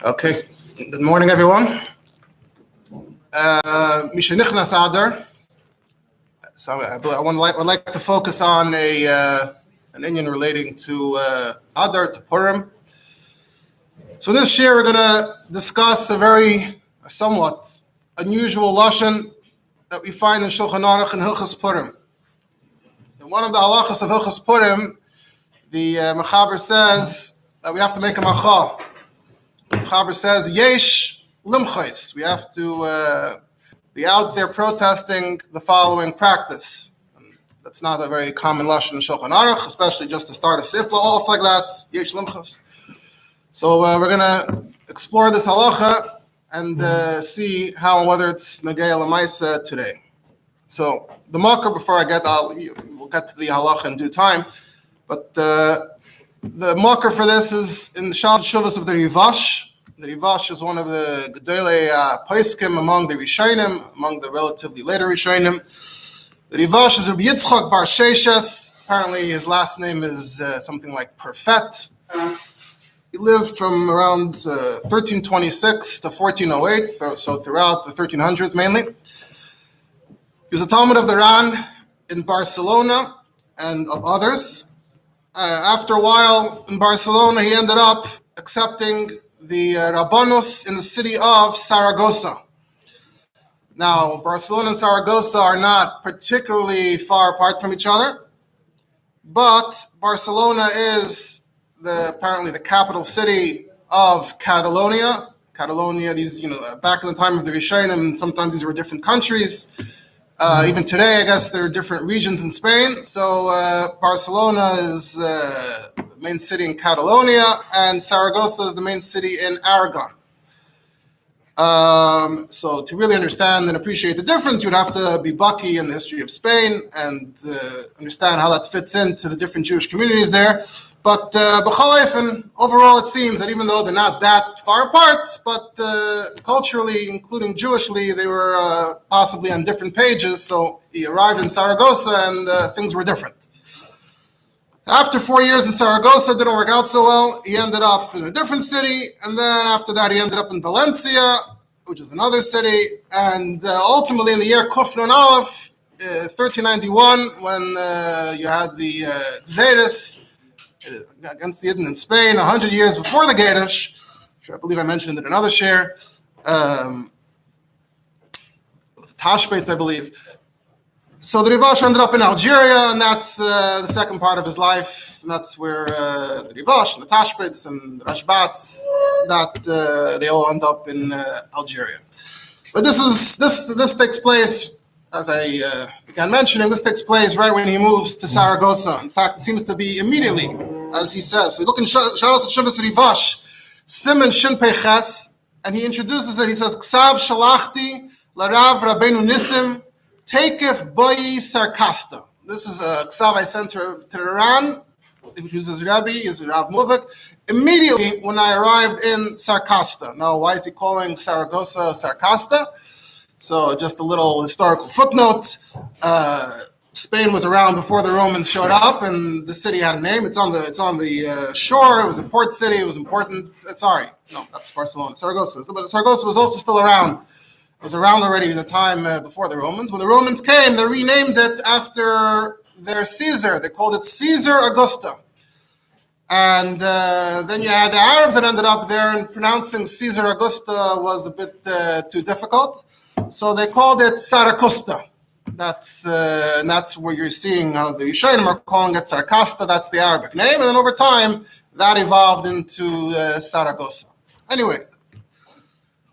Okay. Good morning, everyone. Mishenichnas Adar. So I would like to focus on an Indian relating to Adar, to Purim. So this year we're going to discuss a somewhat unusual lashon that we find in Shulchan Aruch and Hilchos Purim. In one of the halachas of Hilchos Purim, the Mechaber says that we have to make a macha. The Mechaber says, Yesh limchais. We have to be out there protesting the following practice. And that's not a very common lashon in Shulchan Aruch, especially just to start a sifla off like that. Yesh limchais. So we're going to explore this halacha and see how and whether it's Megillah Lamaisa today. So the makar, before I we'll get to the halacha in due time, but the makar for this is in the Shuvas of the Rivash. The Rivash is one of the Gedolei Paiskim among the Rishonim, among the relatively later Rishonim. The Rivash is Rabbi Yitzchak Bar Sheshes. Apparently his last name is something like Perfet. He lived from around 1326 to 1408, so throughout the 1300s mainly. He was a Talmud of the Ran in Barcelona and of others. After a while in Barcelona, he ended up accepting the Rabbanus in the city of Saragosa. Now, Barcelona and Saragosa are not particularly far apart from each other, but Barcelona is apparently the capital city of Catalonia. Catalonia, back in the time of the Rishonim, sometimes these were different countries. Even today, I guess there are different regions in Spain. So Barcelona is the main city in Catalonia, and Saragosa is the main city in Aragon. So to really understand and appreciate the difference, you'd have to be bucky in the history of Spain and understand how that fits into the different Jewish communities there. But overall, it seems that even though they're not that far apart, but culturally, including Jewishly, they were possibly on different pages. So he arrived in Saragosa and things were different. After 4 years in Saragosa, it didn't work out so well. He ended up in a different city. And then after that, he ended up in Valencia, which is another city. And ultimately, in the year Kuf Nun Aleph, 1391, when you had the Xeris against the Yidden in Spain, 100 years before the Gedish, which I believe I mentioned in another share, Tashbeit, I believe. So the Rivash ended up in Algeria, and that's the second part of his life. And that's where the Rivash and the Tashbeits and the Rashbats, that they all end up in Algeria. But this takes place, as I began mentioning, this takes place right when he moves to Saragosa. In fact, it seems to be immediately, as he says. So you look in Shalos Shuvas Rivash, Siman Shin Peches, and he introduces it. He says, Ksav Shalachti Larav Rabbeinu Nisim Takef Boyi Sarkasta. This is a Ksav I sent to Iran, which was his Rabbi, his Rav Muvik, immediately when I arrived in Sarkasta. Now, why is he calling Saragosa Sarkasta? So just a little historical footnote. Spain was around before the Romans showed up, and the city had a name. It's on the shore. It was a port city. It was important. That's Barcelona. Saragosa. But Saragosa was also still around. It was around already in the time before the Romans. When the Romans came, they renamed it after their Caesar. They called it Caesar Augusta. And then you had the Arabs that ended up there, and pronouncing Caesar Augusta was a bit too difficult. So they called it Saracosta. That's where you're seeing how the Rishonim are calling it Sarkasta. That's the Arabic name. And then over time, that evolved into Saragosa. Anyway,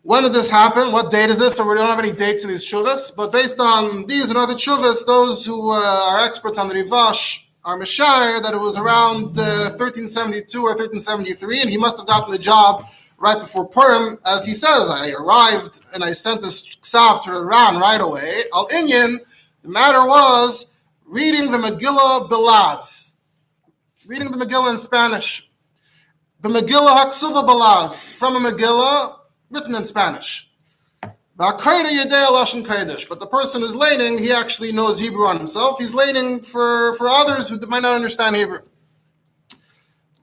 when did this happen? What date is this? So we don't have any dates in these shuvas. But based on these and other shuvas, those who are experts on the Rivash are Meshayar that it was around 1372 or 1373. And he must have gotten the job right before Purim. As he says, I arrived and I sent this ksav to Iran right away. Al Inyan, the matter was reading the Megillah Belaz. Reading the Megillah in Spanish. The Megillah Haksuva Belaz, from a Megillah written in Spanish. But the person who's laning, he actually knows Hebrew on himself. He's laning for others who might not understand Hebrew.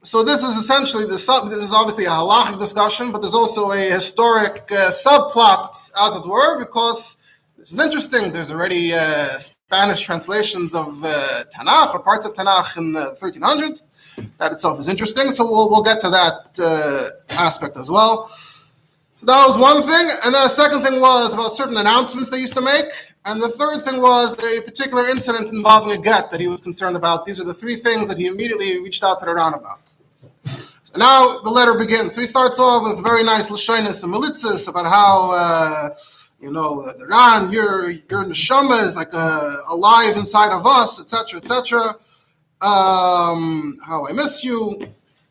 So this is essentially this is obviously a halachic discussion, but there's also a historic subplot, as it were, because this is interesting. There's already Spanish translations of Tanakh or parts of Tanakh in the 1300s. That itself is interesting. So we'll get to that aspect as well. So that was one thing, and then the second thing was about certain announcements they used to make. And the third thing was a particular incident involving a get that he was concerned about. These are the three things that he immediately reached out to the Ran about. So now the letter begins. So he starts off with very nice lashonis and militzis about how, the Ran, your neshama is like alive inside of us, etc., etc. How I miss you.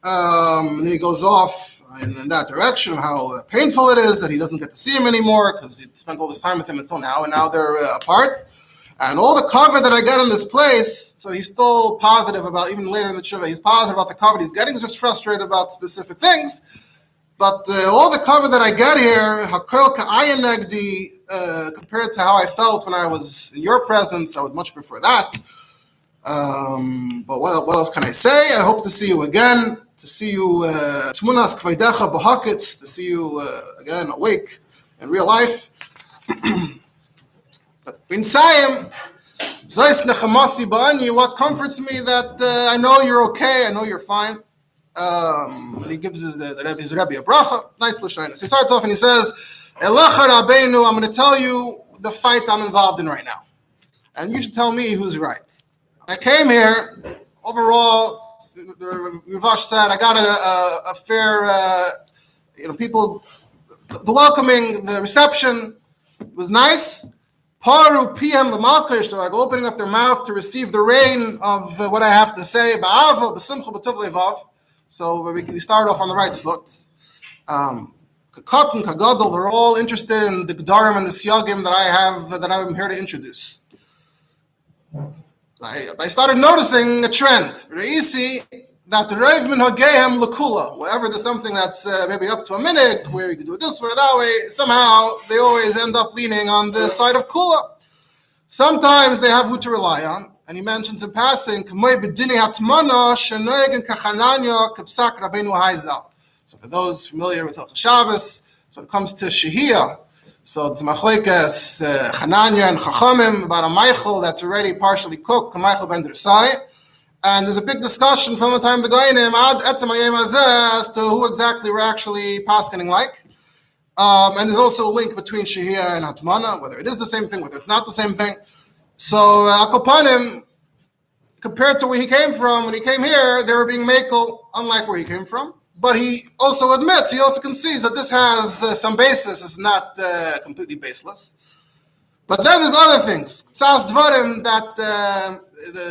And then he goes off in that direction of how painful it is that he doesn't get to see him anymore because he spent all this time with him until now, and now they're apart. And all the cover that I get in this place, so he's still positive about, even later in the tshuva, he's positive about the cover he's getting, he's just frustrated about specific things. But all the cover that I get here, hakol ka'ayin negdi, compared to how I felt when I was in your presence, I would much prefer that. But what else can I say? I hope to see you again, to see you tmunas kveidecha b'haketz, to see you again awake in real life. But b'nsayim, zois nechamasi ba'ani, what comforts me that I know you're okay, I know you're fine. And he gives his Rebbe a bracha, nice l'shayna. So he starts off and he says, Elecha Rabbeinu, I'm going to tell you the fight I'm involved in right now. And you should tell me who's right. I came here, overall, the Rivash said, I got a fair, people, the welcoming, the reception was nice. Paru PM l'malkish, so like opening up their mouth to receive the rain of what I have to say. Ba'ava, b'simcha, b'tuv levav. So we start off on the right foot. Kakot and Kagadol, they're all interested in the Gedarim and the Siyagim that I'm here to introduce. I started noticing a trend. Reisi, that the Reiv min Hagehem Lakula, wherever there's something that's maybe up to a minute, where you can do it this way or that way, somehow they always end up leaning on the side of Kula. Sometimes they have who to rely on. And he mentions in passing, so for those familiar with Hilchos Shabbos, so it comes to Shehiyah. So it's Machlekes Chananya and Chachamim about a Meichel that's already partially cooked, a Meichel ben Drusai. And there's a big discussion from the time of the Goyim ad etzem hayom hazeh as to who exactly we're actually paskening like. And there's also a link between Shehiyah and Hatmana, whether it is the same thing, whether it's not the same thing. So Akopanim, compared to where he came from, when he came here, they were being makel, unlike where he came from. But he also admits, he also concedes that this has some basis, it's not completely baseless. But then there's other things. Tzas Dvarim, that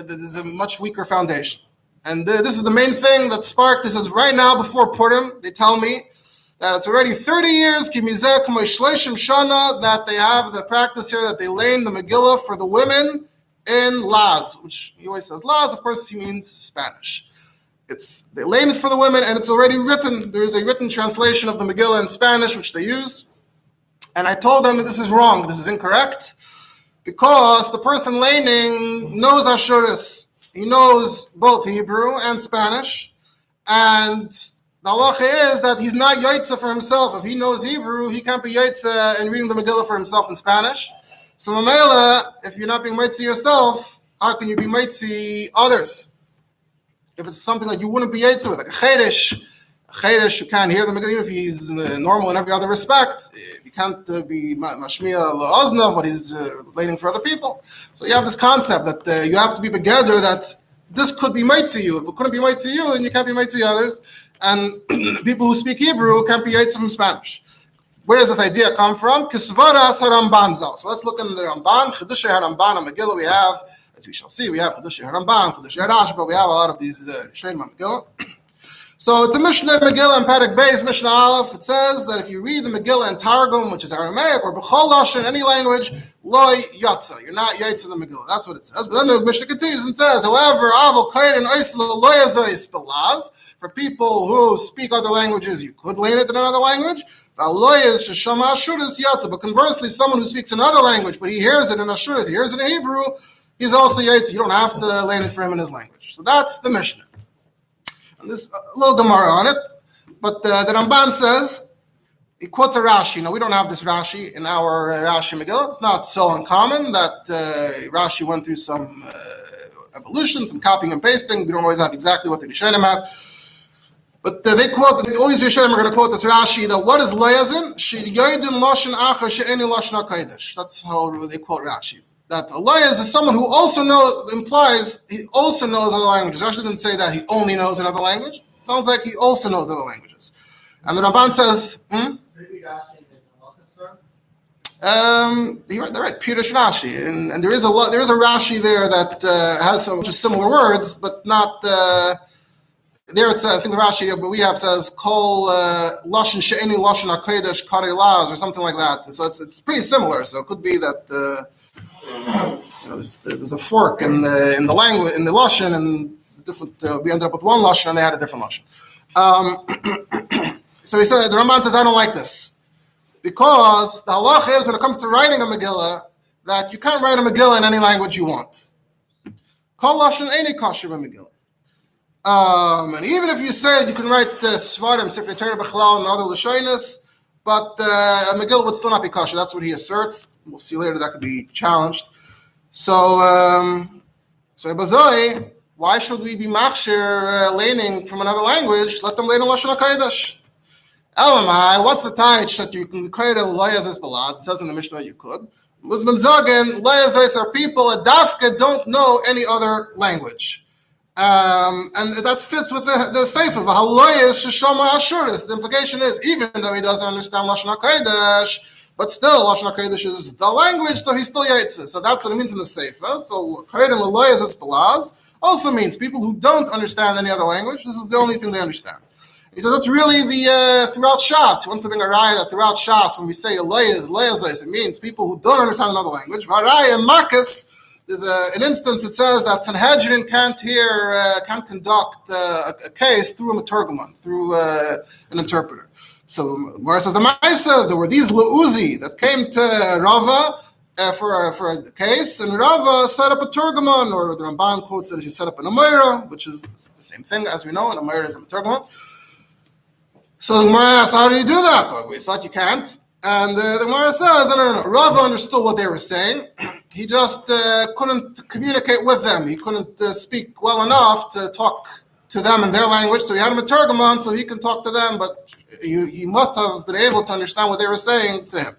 there's a much weaker foundation. And this is the main thing that sparked, this is right now before Purim, they tell me that it's already 30 years, that they have the practice here, that they lane the Megillah for the women in Laz, which he always says Laz, of course he means Spanish. They lane it for the women, and it's already written. There is a written translation of the Megillah in Spanish, which they use. And I told them that this is wrong, this is incorrect, because the person laning knows Ashuris. He knows both Hebrew and Spanish, and the halacha is that he's not yaitza for himself. If he knows Hebrew, he can't be yaitza in reading the Megillah for himself in Spanish. So Mamela, if you're not being yaitza yourself, how can you be yaitza others? If it's something that you wouldn't be yaitza with, like a chedesh, you can't hear the Megillah, even if he's normal in every other respect. You can't be mashmiya la'oznav, but he's waiting for other people. So you have this concept that you have to be begeder, that this could be yaitza you. If it couldn't be yaitza you, and you can't be yaitza others, and people who speak Hebrew can't be yaitza from Spanish. Where does this idea come from? Kisvaras haRamban zal. So let's look in the Ramban, Chedushei haRamban, and Megillah we have, as we shall see, we have Chedushei haRamban, Chedushei haRash, but we have a lot of these Rishonim Megillah. So it's a Mishnah Megillah and Perek Beis, Mishnah Aleph. It says that if you read the Megillah in Targum, which is Aramaic, or B'chol Lashon, any language, lo yatza, you're not yaitza the Megillah. That's what it says. But then the Mishnah continues and says, however, avol kayin oisla lo yazois belaz, for people who speak other languages, you could lane it in another language. But conversely, someone who speaks another language, but he hears it in Ashuris, he hears it in Hebrew, he's also yaitza. You don't have to lane it for him in his language. So that's the Mishnah. And there's a little Gemara on it, but the Ramban says, he quotes a Rashi. Now, we don't have this Rashi in our Rashi Megillah. It's not so uncommon that Rashi went through some evolution, some copying and pasting. We don't always have exactly what the Rishonim have. But they quote, all these Rishonim are going to quote this Rashi, that what is Loyazin? She'yoydin loshen acher she'eni loshen HaKodesh. That's how they quote Rashi. That a Loyaz is someone who also implies he also knows other languages. Rashi didn't say that he only knows another language. It sounds like he also knows other languages. And the Ramban says, they're right, Pirush Rashi, and there is a Rashi there that has some just similar words, but not there. It's I think the Rashi but we have says Kol Lashon She'eni Lashon HaKodesh Karei Laz or something like that. So it's pretty similar. So it could be that there's a fork in the language in the lashon, and it's different. We ended up with one lashon, and they had a different lashon. So he said the Ramban says I don't like this. Because the halacha is when it comes to writing a Megillah, that you can't write a Megillah in any language you want. Kol lashon eini kasher b'Megillah. And even if you said you can write Svarim, Sifrei Torah B'chalal, and other Lashonis, but a Megillah would still not be kasher. That's what he asserts. We'll see later that could be challenged. So Bazoi, why should we be machshir learning from another language? Let them learn in Lashon HaKodesh. Elamai, what's the taich that you can create a loyaz es balaz? It says in the Mishnah you could. Muslim zagen, loyaz are people that dafka don't know any other language. And that fits with the seif of haloyaz sheshoma ashuris. The implication is, even though he doesn't understand Lashon HaKodesh, but still Lashon HaKodesh is the language, so he's still yaitze. So that's what it means in the seif. So creating a loyaz es balaz also means people who don't understand any other language. This is the only thing they understand. He says that's really the throughout Shas. He wants to bring a raya that throughout Shas, when we say loyaz, it means people who don't understand another language. Varaya Makas, there's an instance that says that Sanhedrin can't conduct a case through a meturgaman, through an interpreter. So Mara says, there were these Leuzi that came to Rava for a case, and Rava set up a turgaman, or the Ramban quotes that he set up an Amira, which is the same thing as we know, an Amira is a turgaman. So the Gemara asks, how do you do that? We thought you can't. And the Gemara says, no. Rava understood what they were saying. He just couldn't communicate with them. He couldn't speak well enough to talk to them in their language. So he had him a turgaman so he can talk to them, but he must have been able to understand what they were saying to him.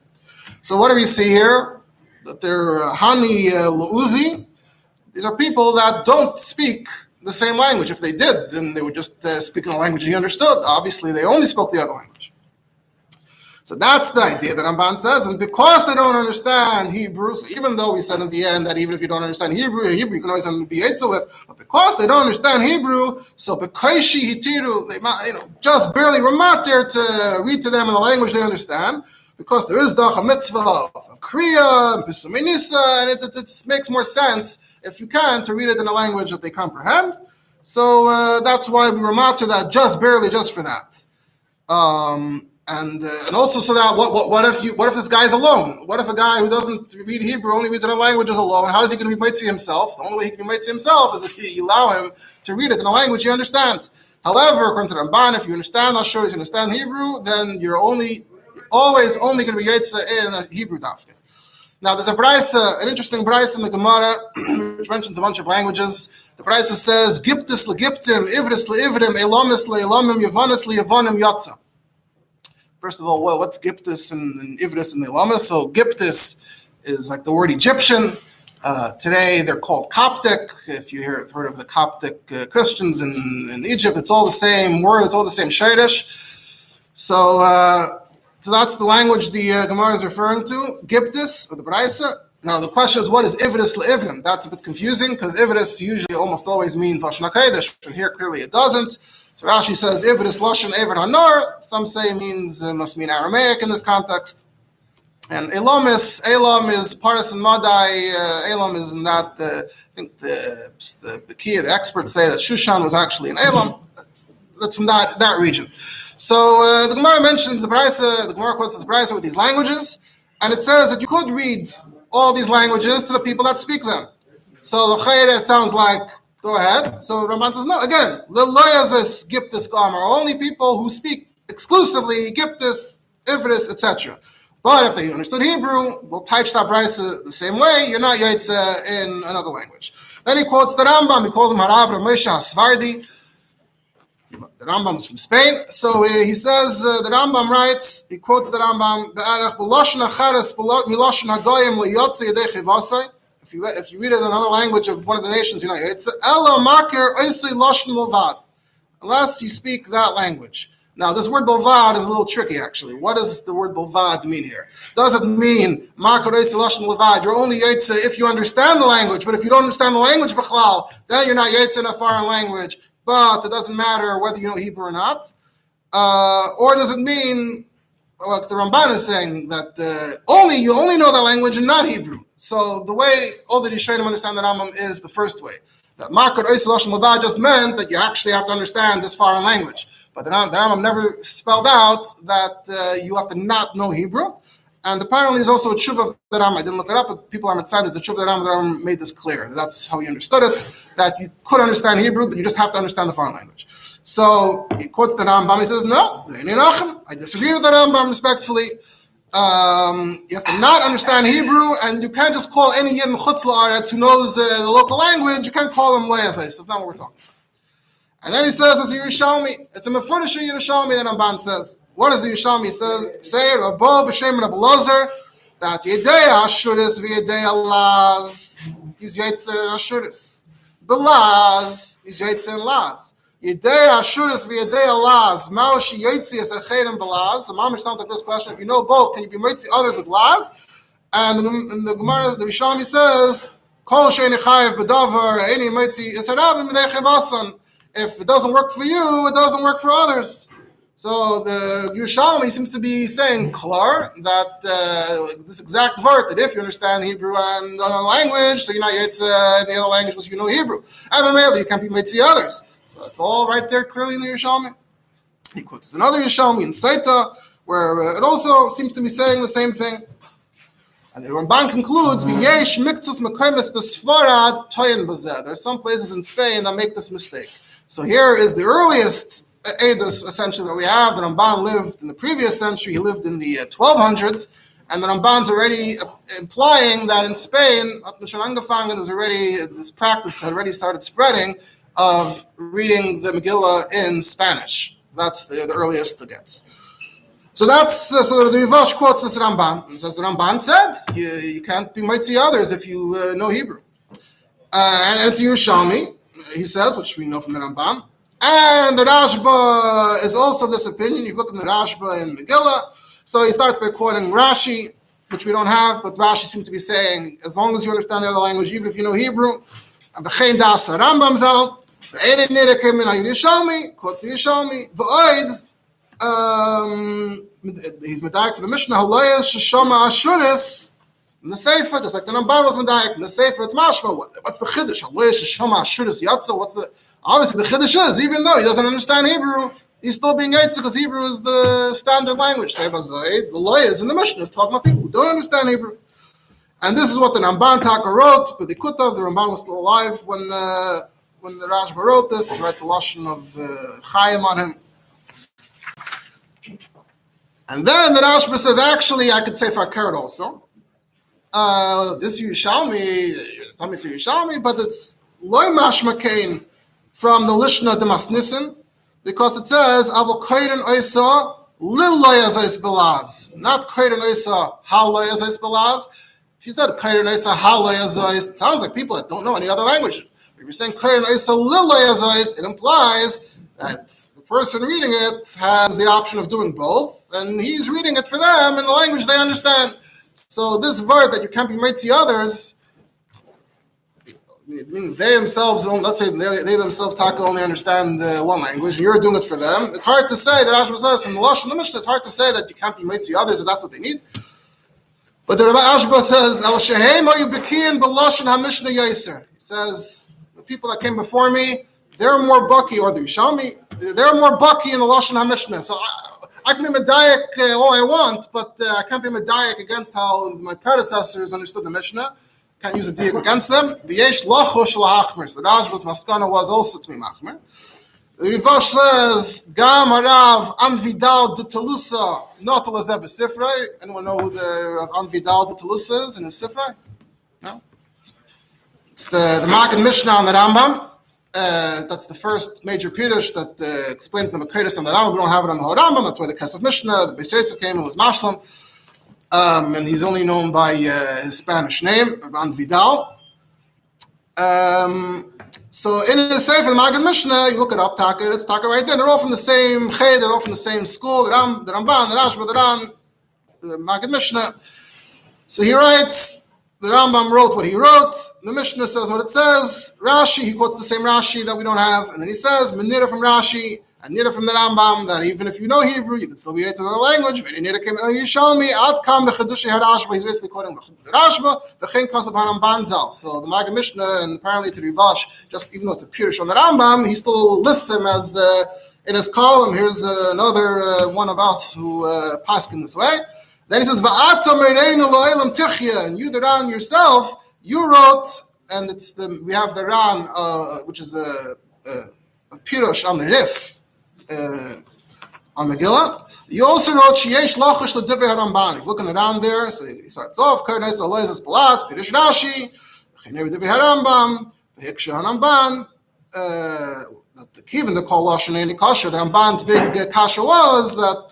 So what do we see here? That they're Hani Leuzi. These are people that don't speak the same language. If they did, then they would just speak in a language he understood. Obviously, they only spoke the other language. So that's the idea that Ramban says. And because they don't understand Hebrew, so even though we said in the end that even if you don't understand Hebrew you can always be Eitzah with, but because they don't understand Hebrew, so Bekaishi Hitiru, they just barely remater to read to them in the language they understand, because there is the mitzvah of Kriya and Pisuminisa, and it makes more sense if you can to read it in a language that they comprehend. So that's why we remater that just barely, just for that. And also so that what if this guy's alone? What if a guy who doesn't read Hebrew only reads another language is alone? How is he going to be mitzi himself? The only way he can be mitzi himself is if you allow him to read it in a language he understands. However, according to Ramban, if you understand Ashur, you understand Hebrew, then you're always only going to be Yetza in a Hebrew dafka. Now, there's a brayso, an interesting brayso in the Gemara, which mentions a bunch of languages. The brayso says, Giptis legiptim, Ivris leivrim, Elamis leelamim, Yavanis leavanim yatza. First of all, what's Giptis and Ivris and Elamis? So Giptis is like the word Egyptian. Today they're called Coptic. If you have heard of the Coptic Christians in Egypt, it's all the same word, it's all the same Shadish. So that's the language the Gemara is referring to, Giptis, or the Braisa. Now the question is, what is Ivris le'ivrim? That's a bit confusing, because Ivris usually almost always means Lashon HaKodesh, but here clearly it doesn't. So Rashi says, Ivris Lashon Ever Hanor. Some say it must mean Aramaic in this context. And Elam is Paras and Madai. Elam is in that, I think the experts say that Shushan was actually in Elam. That's from that region. So the Gemara mentions the Gemara quotes the Braisa with these languages, and it says that you could read all these languages to the people that speak them. So l'chayre, it sounds like Go ahead. So Ramban says, no, again, L'loyazes giptis gamar, only people who speak exclusively giptis, ivris, etc. But if they understood Hebrew, we'll teach that brisa the same way. You're not yaitze in another language. Then he quotes the Rambam. He calls him Harav Ramosha Asvardi. The Rambam is from Spain. So he says, the Rambam writes, he quotes the Rambam, if you read it in another language of one of the nations, you know, it's unless you speak that language. Now, this word bolvad is a little tricky, actually. What does the word bolvad mean here? Does it mean you're only yaitze if you understand the language, but if you don't understand the language, then you're not yaitze in a foreign language, but it doesn't matter whether you know Hebrew or not? Or does it mean, like the Ramban is saying, that you only know that language and not Hebrew? So the way all the Rishonim understand the Rambam is the first way. That makar ois lashon levad just meant that you actually have to understand this foreign language. But the Rambam never spelled out that you have to not know Hebrew. And apparently there's also a tshuva of the Rambam. I didn't look it up, but people are outside. There's a tshuva of the Rambam made this clear. That's how he understood it, that you could understand Hebrew, but you just have to understand the foreign language. So he quotes the Rambam. He says, no, I disagree with the Rambam respectfully. You have to not understand Hebrew, and you can't just call any Yid in Chutz La'aretz who knows the local language. You can't call him Le'ezais. That's not what we're talking about. And then he says, it's a Yerushalmi. It's a Mefurish Yerushalmi that Ramban says. What does the Yerushalmi say? Rabbo b'shem Rabbi Lozer, that Yedei Ashuris v'Yedei Alaz is Yetzer Ashuris. Belaz is Yetzer Laz. Yedei Ashuris v'Yedei Alaz. Mao she Yetzi is Echerim Belaz. The Mamish sounds like this question. If you know both, can you be Yetzi others with Laz? And in the Gemara, the Yerushalmi says, Kol she'eni chayev b'davar, eni Yetzi Yisarabim b'dei Chevasan. If it doesn't work for you, it doesn't work for others. So the Yerushalmi seems to be saying klar that this exact word, that if you understand Hebrew and the language, so you're not yet in the other language because you know Hebrew. And you can't be mitzi others. So it's all right there clearly in the Yerushalmi. He quotes another Yerushalmi in Saita, where it also seems to be saying the same thing. And the Ramban concludes, V'yesh miktzas mekaymes b'sfarad toyin b'zeh. There are some places in Spain that make this mistake. So here is the earliest Eidos, essentially, that we have. The Ramban lived in the previous century. He lived in the 1200s. And the Ramban's already implying that in Spain, there was already, this practice had already started spreading of reading the Megillah in Spanish. That's the earliest it gets. So so the Rivash quotes this Ramban. It says the Ramban said, you can't be mitzi others if you know Hebrew. And it's Yerushalmi. He says, which we know from the Ramban. And the Rashba is also of this opinion. You look in the Rashba in Megillah. So he starts by quoting Rashi, which we don't have, but Rashi seems to be saying, as long as you understand the other language, even if you know Hebrew, and B'chein das Rambam zal, the Eid Nere came in Yerushalmi, quotes the Yerushalmi, V'oid, he's medayek for the Mishnah, Haloyas Sheshama Ashuris, in the Sefer, just like the Ramban was medayek, in the Sefer, it's mashma. What's the Chiddush? Haloyas Sheshama Ashuris Yatza, obviously the Chiddush is, even though he doesn't understand Hebrew, he's still being Yaitza because Hebrew is the standard language. The lawyers in the Mishnah is talking about people who don't understand Hebrew. And this is what the Ramban Taka wrote, but the Ramban was still alive when the Rashba wrote this. He writes a lashon of Chaim on him. And then the Rashba says, actually, I could say Fakert also. This Yerushalmi, tell me to Yerushalmi, but it's Loy Mashmakain from the Lishna de Masnissen, because it says, Avol Koyden Oisa Lil Loyazais Belaz, not Koyden Oisa Hal Loyazais Belaz. If you said Koyden Oisa Hal Loyazais, it sounds like people that don't know any other language. If you're saying Koyden Oisa Lil Loyazais, it implies that the person reading it has the option of doing both, and he's reading it for them in the language they understand. So this word that you can't be mitzi others, I mean, they themselves, let's say they themselves only understand one language, and you're doing it for them. It's hard to say, that Ashba says from the Lashon the Mishnah, it's hard to say that you can't be mitzi others if that's what they need. But the Rabbi Ashba says, El Shehem Ayu Bekiyin B'Lashon HaMishnah Yaser. He says, the people that came before me, they're more bucky, or the Yerushalmi, they're more bucky in the Lashon HaMishnah. So I can be medayek all I want, but I can't be medayek against how my predecessors understood the Mishnah. Can't use a diak against them. V'yesh lochush lahachmer. So the Rashba's maskana was also to be machmer. The Rivash says, Gam Harav Anvidal de Telusa, not Lazeb Sifrei. Anyone know who the Anvidal de Telusa is in his Sifrei? No? It's the Magen Mishnah on the Rambam. That's the first major Pirush that explains the Makaitis on the Rambam. We don't have it on the Rambam. That's why the Kesef Mishnah, the Beis Yosef came and was Mashlam. And he's only known by his Spanish name, Anvidal. So in the Sefer, the Magen Mishnah, you look it up, it's Taka right there. They're all from the same chay, they're all from the same school. The Ramban, the Rashba, the Ran, the Magen Mishnah. So he writes, the Rambam wrote what he wrote. The Mishnah says what it says. Rashi, he quotes the same Rashi that we don't have, and then he says, Menira from Rashi, and Nira from the Rambam, that even if you know Hebrew, you can still be able to know the language. He's basically quoting the Rashba, the Chen Kasav Haramban Zal. So the Magen Mishnah, and apparently to Rivash, just even though it's a Pirush on the Rambam, he still lists him as in his column. Here's another one of us who pass in this way. Then he says, and you, the Ran yourself, you wrote, and we have the Ran, which is a Pirush on the Rif. On Megillah, you also wrote Sheyesh Lachash LeDivrei Haramban. If you look in the Ran there, so he starts off Karnes Aloizes Palas Pirush Rashi Chenev Divrei Harambam Hiksha Haramban. Even the Kol Lashon Eini Kasha, the Ramban's big kasha was that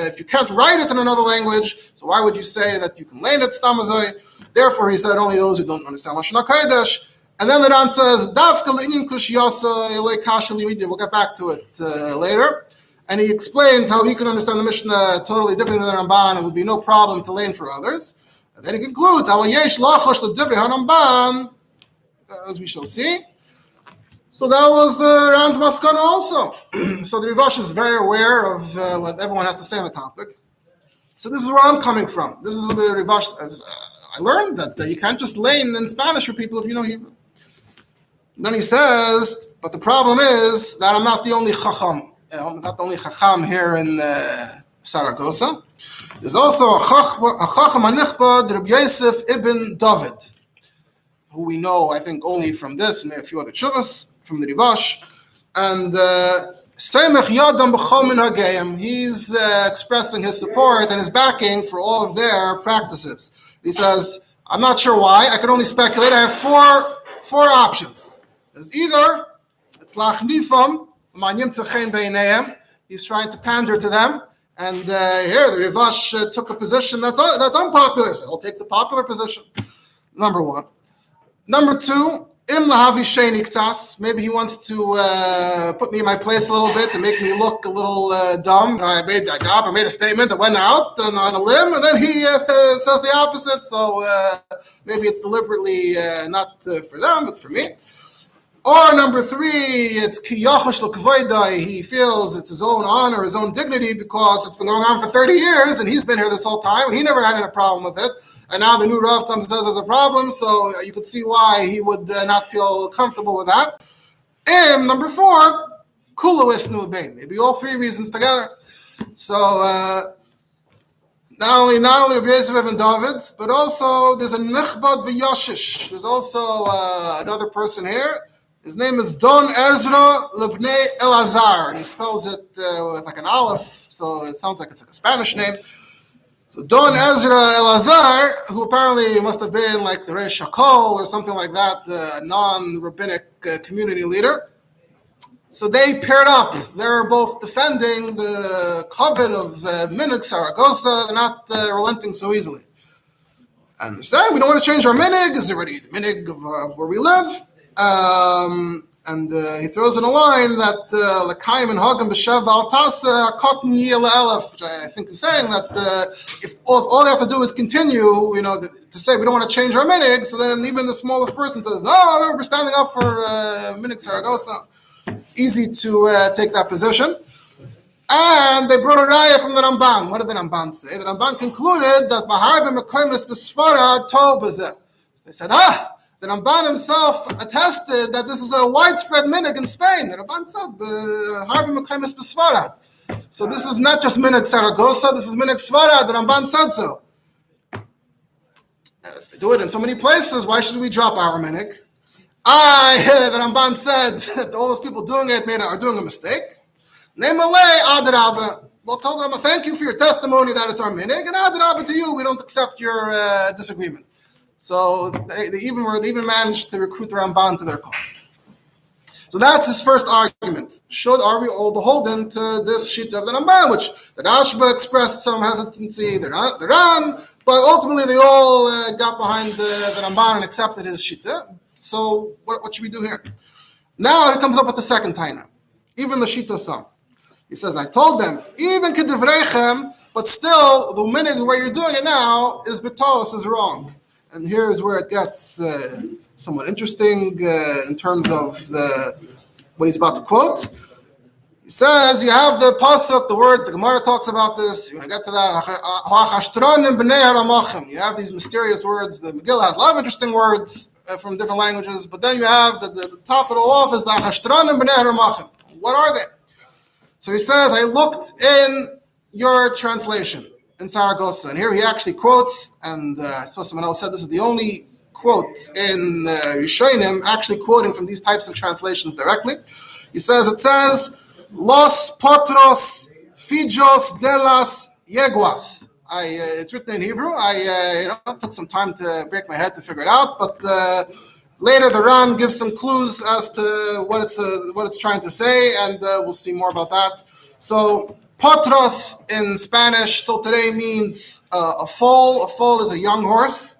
if you can't write it in another language, so why would you say that you can learn it Stamazoi? Therefore, he said only those who don't understand Lashon HaKodesh. And then the Ran says, Dafka le'inyin kushiyasa elei kasha limidi. We'll get back to it later. And he explains how he can understand the Mishnah totally different than the Ramban, and it would be no problem to learn for others. And then he concludes, yesh lachosh l'divrei haramban, as we shall see. So that was the Ran's maskana also. So the Rivash is very aware of what everyone has to say on the topic. So this is where I'm coming from. This is what the Rivash says. I learned that you can't just learn in Spanish for people if you know Hebrew. Then he says, but the problem is that I'm not the only chacham. I'm not the only chacham here in Saragosa. There's also a chacham anichbad, Rabbi Yosef ibn Dovid, who we know, I think, only from this and a few other tshuvas from the Rivash. And he's expressing his support and his backing for all of their practices. He says, I'm not sure why. I can only speculate. I have four options. There's either it's lachnifam, he's trying to pander to them, and here the Rivash took a position that's unpopular, so he'll take the popular position. Number one. Number two, im lahavi sheiniktas, maybe he wants to put me in my place a little bit to make me look a little dumb. I made a statement that went out on a limb, and then he says the opposite. So maybe it's deliberately not for them, but for me. Or number three, it's kiyachosh l'kvoidai. He feels it's his own honor, his own dignity, because it's been going on for 30 years, and he's been here this whole time, and he never had any problem with it. And now the new Rav comes and says there's a problem, so you could see why he would not feel comfortable with that. And number four, kulu isnu bein. Maybe all three reasons together. So not only Rabbi Yosef ibn David, but also there's a nichbad v'yashish. There's also another person here. His name is Don Ezra Lebnei Elazar, and he spells it with like an aleph, so it sounds like it's like a Spanish name. So Don Ezra Elazar, who apparently must have been like the Reish Hakol or something like that, the non-rabbinic community leader. So they paired up. They're both defending the covet of Minig Saragosa. They're not relenting so easily. And they're saying, we don't want to change our Minig. It's already the Minig of where we live. And he throws in a line that L'kaim and Hagam b'shev al tasa kotn yil elef, which I think is saying that if all they have to do is continue, to say we don't want to change our minig, so then even the smallest person says, no, we're standing up for minig Saragosa. It's easy to take that position. And they brought a raya from the Ramban. What did the Ramban say? The Ramban concluded that Bahar b'mekoymes b'sfarad tov b'zeh. They said, the Ramban himself attested that this is a widespread minig in Spain. The Ramban said, Harbi Mekaymes b'Sfarad. So this is not just minig Saragosa, this is minig Sfarad. The Ramban said so. do it in so many places. Why should we drop our minhag? The Ramban said that all those people doing it are doing a mistake. Nemalei adrabah. Well, tell them thank you for your testimony that it's our minhag, and adrabah to you, we don't accept your disagreement. So they even managed to recruit the Ramban to their cause. So that's his first argument. Are we all beholden to this shita of the Ramban, which the Rashba expressed some hesitancy, the Ran, but ultimately they all got behind the Ramban and accepted his shita. So what should we do here? Now he comes up with the second taina. Even the shita some. He says, I told them, even kedivrechem, but still the minute where you're doing it now is betos, is wrong. And here's where it gets somewhat interesting in terms of what he's about to quote. He says, you have the pasuk, the words, the Gemara talks about this. You're going to get to that. You have these mysterious words. The Megillah has a lot of interesting words from different languages, but then you have the top of the off is the hashtranim b'nei haramachim. What are they? So he says, I looked in your translation in Saragosa, and here he actually quotes, and I saw someone else said this is the only quote in Rishonim actually quoting from these types of translations directly. It says, Los potros fijos de las yeguas. It's written in Hebrew. I took some time to break my head to figure it out, but later the Ran gives some clues as to what it's trying to say, and we'll see more about that. So potros in Spanish till today means a foal. A foal is a young horse.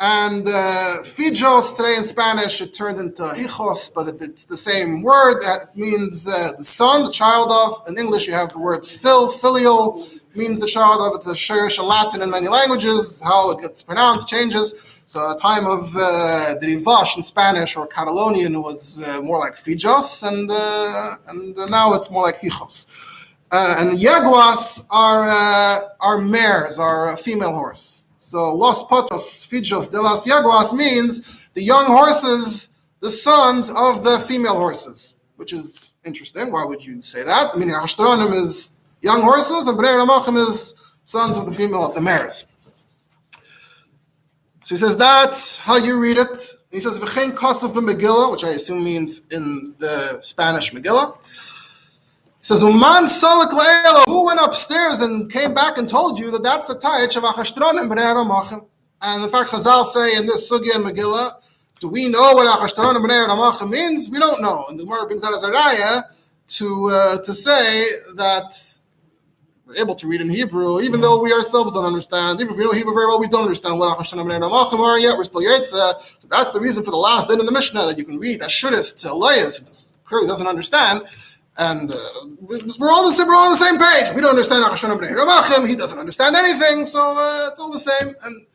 And fijos today in Spanish, it turned into hijos, but it's the same word. That means the son, the child of. In English, you have the word filial, means the child of. It's a shiur in Latin in many languages. How it gets pronounced changes. So at the time of the Rivash in Spanish or Catalonian was more like fijos, and now it's more like hijos. And yeguas are mares, are a female horse. So Los Potros Fijos de las Yeguas means the young horses, the sons of the female horses, which is interesting. Why would you say that? Meaning Ashtronim is young horses and Bnei Ramachim is sons of the female of the mares. So he says that's how you read it. He says V'chein Kasav Megillah, which I assume means in the Spanish Megillah. He says, Uman Salak Le'elo, who went upstairs and came back and told you that that's the Taich of Achashtronim B'nei Ramachim? And in fact, Chazal say in this Sugya and Megillah, do we know what Achashtronim B'nei Ramachim means? We don't know. And the Gemara brings that as a raya to say that we're able to read in Hebrew, even though we ourselves don't understand. Even if we know Hebrew very well, we don't understand what Achashtronim B'nei Ramachim are yet. We're still Yetzah. So that's the reason for the last din in the Mishnah that you can read Ashuris to Elias, who clearly doesn't understand. And we're all on the same page. We don't understand Achashtronim B'nei Ramachim. He doesn't understand anything, so it's all the same. And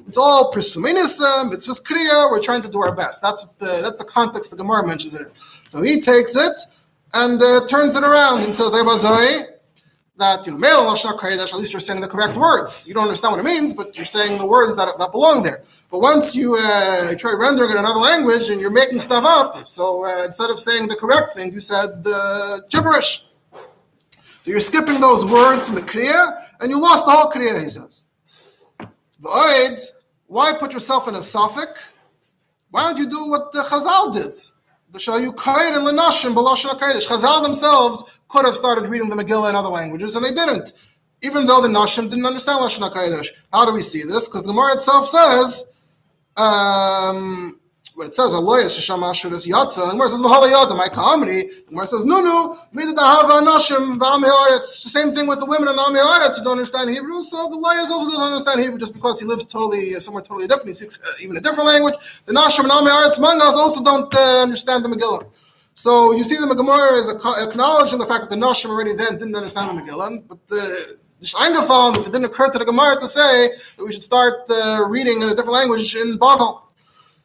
it's all Prisuminism. It's just Kriya. We're trying to do our best. That's the context the Gemara mentions it in. So he takes it and turns it around and says, that Mele Lashon HaKodesh, at least you're saying the correct words. You don't understand what it means, but you're saying the words that belong there. But once you try rendering it in another language and you're making stuff up, so instead of saying the correct thing, you said gibberish. So you're skipping those words from the Kriya, and you lost the whole Kriya, he says. Why put yourself in a suffix? Why don't you do what the Chazal did? The Shayu Kair and Lenashim B'Lashon HaKodesh. Chazal themselves could have started reading the Megillah in other languages, and they didn't. Even though the Nashim didn't understand Lashon HaKodesh. How do we see this? Because the Gemara itself says, it says, Aloya Shisham Ashuris Yatza, and the Gemara says, V'hala Yada, my Ka'amri. The Gemara says, Nunu, Mida Dahava Nashim Ba'am Ha'aretz. It's the same thing with the women in Am Ha'aretz who don't understand Hebrew, so the lawyers also doesn't understand Hebrew just because he lives somewhere totally different. He speaks even a different language. The Nashim and Am Ha'aretz Mangas also don't understand the Megillah. So you see the Gemara is acknowledging the fact that the Nashim already then didn't understand the Megillah, but the Eingefallen, it didn't occur to the Gemara to say that we should start reading in a different language in Bavel.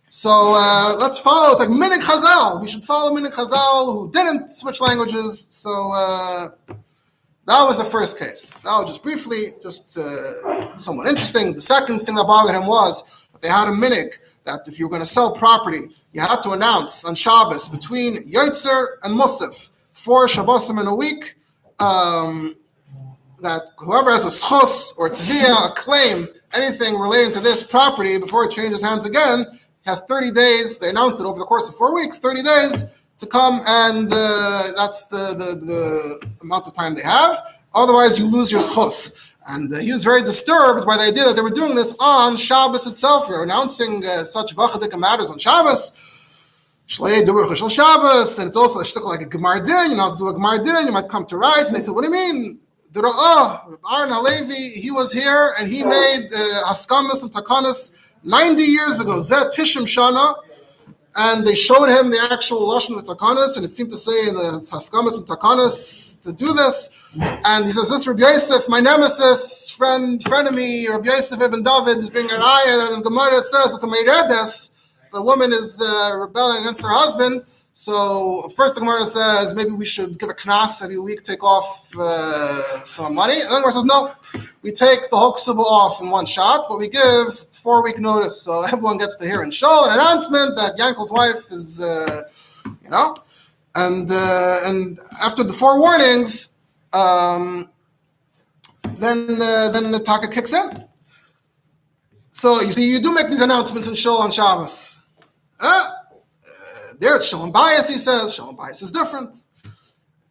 So let's follow. It's like Minik Chazal. We should follow Minik Chazal who didn't switch languages. So that was the first case. Now, just briefly, somewhat interesting. The second thing that bothered him was that they had a Minik that if you were going to sell property, you had to announce on Shabbos between Yotzer and Musaf 4 Shabbosim in a week that whoever has a schos or tviyah, a claim anything relating to this property before it changes hands again has 30 days. They announced it over the course of 4 weeks, 30 days to come, and that's the amount of time they have. Otherwise, you lose your schos. And he was very disturbed by the idea that they were doing this on Shabbos itself. They're announcing such vachadik matters on Shabbos. Shlei Duber Chashal Shabbos, and it's also a shtickle like a Gemar Din. You know, to do a Gemar Din, you might come to write. And they said, "What do you mean?" The Ra'ah, Aaron Halevi, he was here and he made Haskamas and Takanas 90 years ago. Zeh Tishim Shana, and they showed him the actual lashon of the Takanas, and it seemed to say in the Haskamas and Takanas to do this. And he says, "This Rabbi Yosef, my nemesis, frenemy, Rabbi Yosef ibn David, is being an ayah, and the Gemara it says that the Meiredes, the woman is rebelling against her husband. So first the Gemara says maybe we should give a knas every week, take off some money. And then the Gemara says no, we take the whole ksuba off in one shot, but we give 4-week notice so everyone gets to hear in shul an announcment that Yankel's wife is, and after the 4 warnings, then the taka kicks in. So you see, you do make these announcements in shul on Shabbos. There it's shalom bias, he says. Shalom bias is different.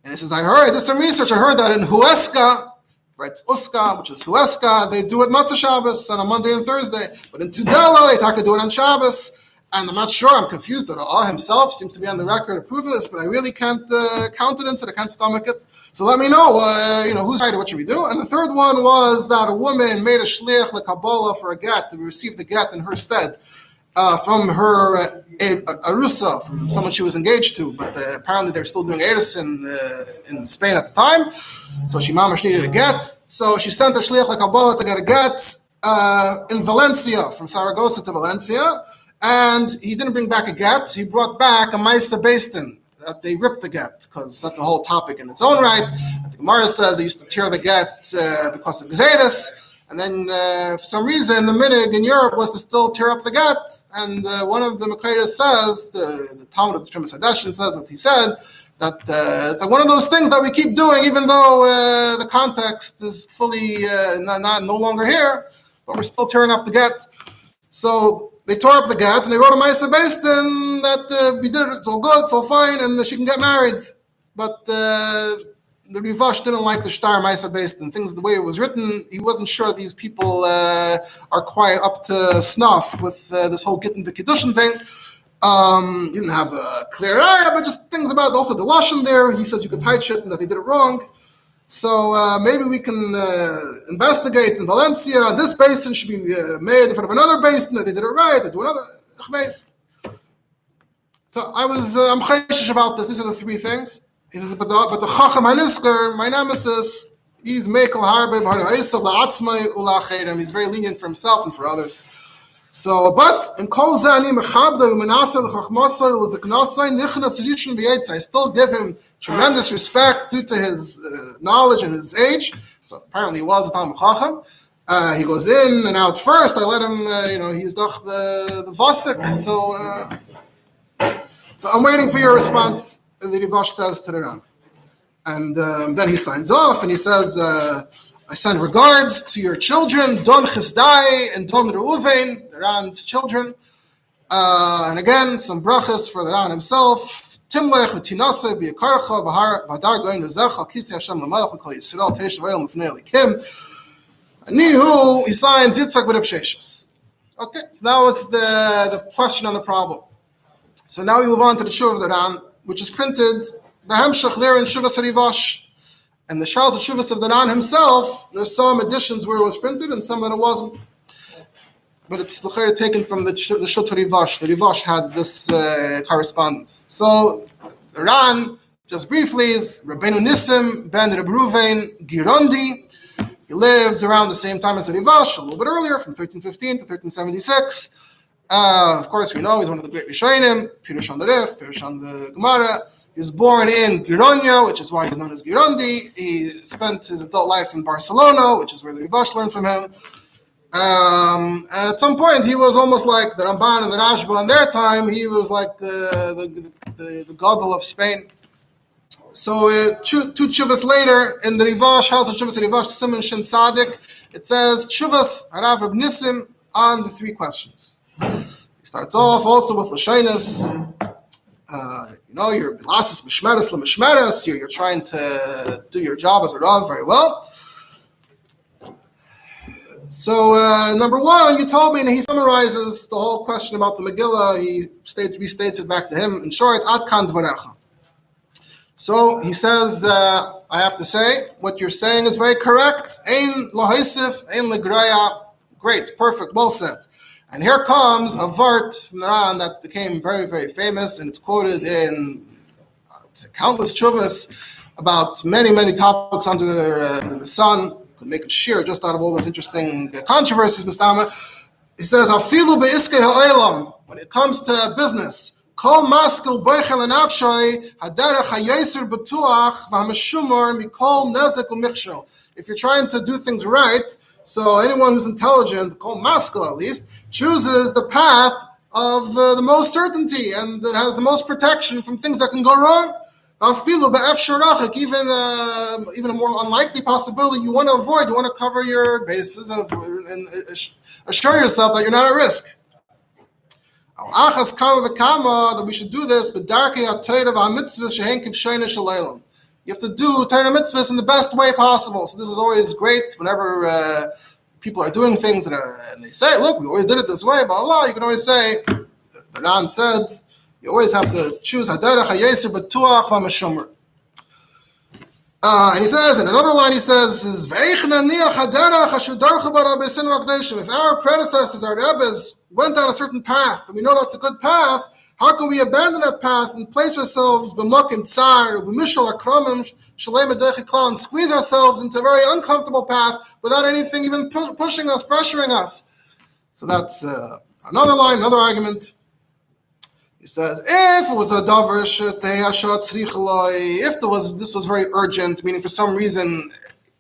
And he says, I did some research. I heard that in Hueska, right, Uska, which is Hueska, they do it Matzah Shabbos on a Monday and Thursday. But in Tudela, they talk to do it on Shabbos. And I'm not sure, I'm confused. The Ra'ah himself seems to be on the record approving this, but I really can't countenance it, I can't stomach it. So let me know, who's right, what should we do? And the third one was that a woman made a shliach lekabbalah for a get, to receive the get in her stead from her arusa, from someone she was engaged to, but apparently they're still doing eris in Spain at the time. So she mamash needed a get. So she sent a shliach lekabbalah to get a get in Valencia, from Saragosa to Valencia. And he didn't bring back a get. He brought back a Maisa Beistin, that they ripped the get, because that's a whole topic in its own right. The Gemara says they used to tear the get because of Gzeiris. And then for some reason, the minig in Europe was to still tear up the get. And one of the Makaidas says, the Talmud of the Shemas Hadeshin says that he said that it's like one of those things that we keep doing, even though the context is fully no longer here, but we're still tearing up the get. So they tore up the get and they wrote a Maisa Beistin that we did it, it's all good, it's all fine, and she can get married. But the Rivash didn't like the Shtar Maisa Beistin, things the way it was written. He wasn't sure these people are quite up to snuff with this whole Gittin V'Kiddushin thing. He didn't have a clear eye, but just things about also the Lashon there. He says you could hide shit and that they did it wrong. So maybe we can investigate in Valencia, and this basin should be made in front of another basin, that they did it right, or do another chveis. So I'm chayshish about this. These are the 3 things. He says, but the Chacham HaNisker, my nemesis, he's mekel harbe b'har ha'esav la'atzmai ula'acherim. He's very lenient for himself and for others. So, but in kol zeh ani mechabda u'menaseh l'chachmasai l'ziknasai nichnas rishon v'yetzai. I still give him tremendous respect due to his knowledge and his age. So apparently he was a Talmud Chacham. He goes in and out first. I let him, he's doch the Vasik. So I'm waiting for your response. And the Rivash says to the Ram. And then he signs off and he says, I send regards to your children, Don Chisdai and Don Reuven, the Ran's children. And again, some brachas for the Ran himself. Timlech v'tinase b'yakarcha b'hadar goyin uzecha kisi Hashem l'malach v'kol Yisrael teishav ayom l'fnei elikim. Anihu, he signs Yitzchak b'Reb Sheshes. Okay, so that was the question on the problem. So now we move on to the Shuv of the Ran, which is printed the Hemshech there in Shuvas Rivash. And the Shals of Shuvas of the Ran himself, there's some editions where it was printed and some that it wasn't. But it's taken from the Shut Rivash. The Rivash had this correspondence. So the Ran, just briefly, is Rabbeinu Nissim ben Reb Ruvain Girondi. He lived around the same time as the Rivash, a little bit earlier, from 1315 to 1376. Of course, we know he's one of the great Rishonim, Pirush on the Rif, Pirush on the Gemara. He was born in Gironia, which is why he's known as Girondi. He spent his adult life in Barcelona, which is where the Rivash learned from him. At some point, he was almost like the Ramban and the Rashba in their time. He was like the Gadol of Spain. So two tshuvas later in the Rivash, House of Tshuvas Rivash Simon Shin Tzadik, it says Tshuvas Harav Reb Nissim on the three questions. He starts off also with Lashonis. You're Bilasis Mishmeres LaMishmeres. You're trying to do your job as a Rav very well. So number one, you told me, and he summarizes the whole question about the Megillah. He restates it back to him in short. Ad kan dvarecha. So he says, I have to say, what you're saying is very correct. Ein lahaisif, ein legraya. Great, perfect, well said. And here comes a vart from the Ran that became very, very famous, and it's quoted in countless tshuvas about many, many topics under the sun. You could make a shiur just out of all those interesting controversies, Mistama. He says, Afilu be'iskei ha'olam, when it comes to business, kol maskil boichel enafshay haderech hayeser betuach v'hameshumar mikol nezek u'michshel. If you're trying to do things right, so anyone who's intelligent, kol maskil at least, chooses the path of the most certainty and has the most protection from things that can go wrong. Even a more unlikely possibility you want to avoid, you want to cover your bases and assure yourself that you're not at risk. That we should do this, but you have to do Torah mitzvahs in the best way possible. So this is always great whenever people are doing things and they say, look, we always did it this way, blah, blah, blah. You can always say, the Ran said, you always have to choose haderech hayeser betuach v'hameshomer. And he says, in another line, he says, if our predecessors, our Rebbes, went down a certain path, and we know that's a good path, how can we abandon that path and place ourselves b'makim tsar, b'mishal akramim, shalei medech klal, and squeeze ourselves into a very uncomfortable path without anything even pushing us, pressuring us? So that's another line, another argument. He says, if it was a davar if this was very urgent, meaning for some reason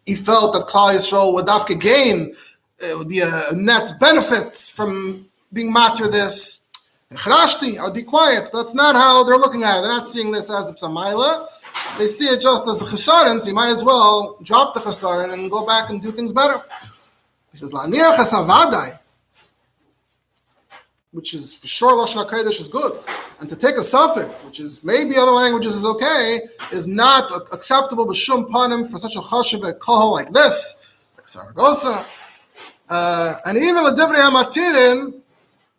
he felt that Klal Yisrael would dafka gain, it would be a net benefit from being matter this, I would be quiet. But that's not how they're looking at it. They're not seeing this as a psamayla. They see it just as a chesaron, so you might as well drop the chesaron and go back and do things better. He says, la'niach hasavadai, which is for sure Lashon HaKodesh is good. And to take a suffix, which is maybe other languages is okay, is not acceptable b'shum panim for such a chashuv kohol like this, like Saragosa. And even the divrei hamatirin,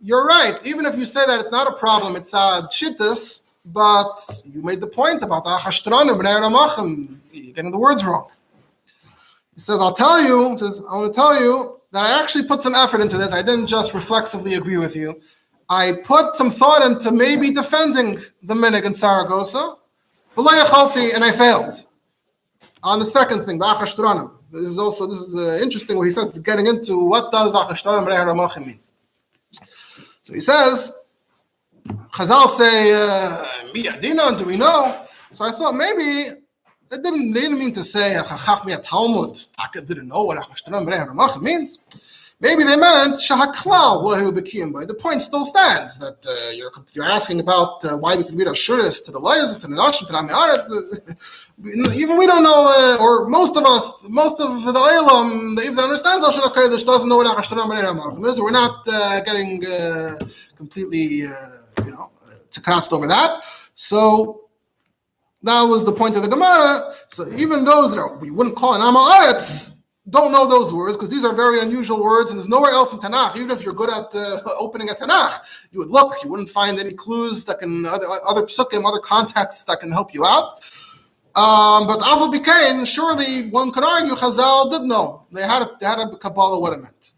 you're right. Even if you say that it's not a problem, it's shittus, but you made the point about the hashtranim b'nei ramachim. You're getting the words wrong. He says, I want to tell you that I actually put some effort into this. I didn't just reflexively agree with you. I put some thought into maybe defending the minig in Saragosa, and I failed. On the second thing, the achashtranim. This is interesting what he said. It's getting into what does achashtranim b'nei ramachim mean. So he says, Chazal say, do we know? So I thought maybe they didn't mean to say Talmud didn't know what means. Maybe they meant the point still stands that you're asking about why we can read Ashuris to the Layas, to the Nashim, to the Amiaretz. Even we don't know, or most of the Olam, if they understand Lashon HaKodesh, doesn't know what Hashtaram is. We're not getting completely, tzakaratz over that. So that was the point of the Gemara. So even those that we wouldn't call an Amaretz don't know those words because these are very unusual words and there's nowhere else in Tanakh. Even if you're good at opening a Tanakh, you would look, you wouldn't find any clues that can, other psukim, other contexts that can help you out. But Aval Bikain, surely one could argue Chazal did know. They had a Kabbalah what it meant.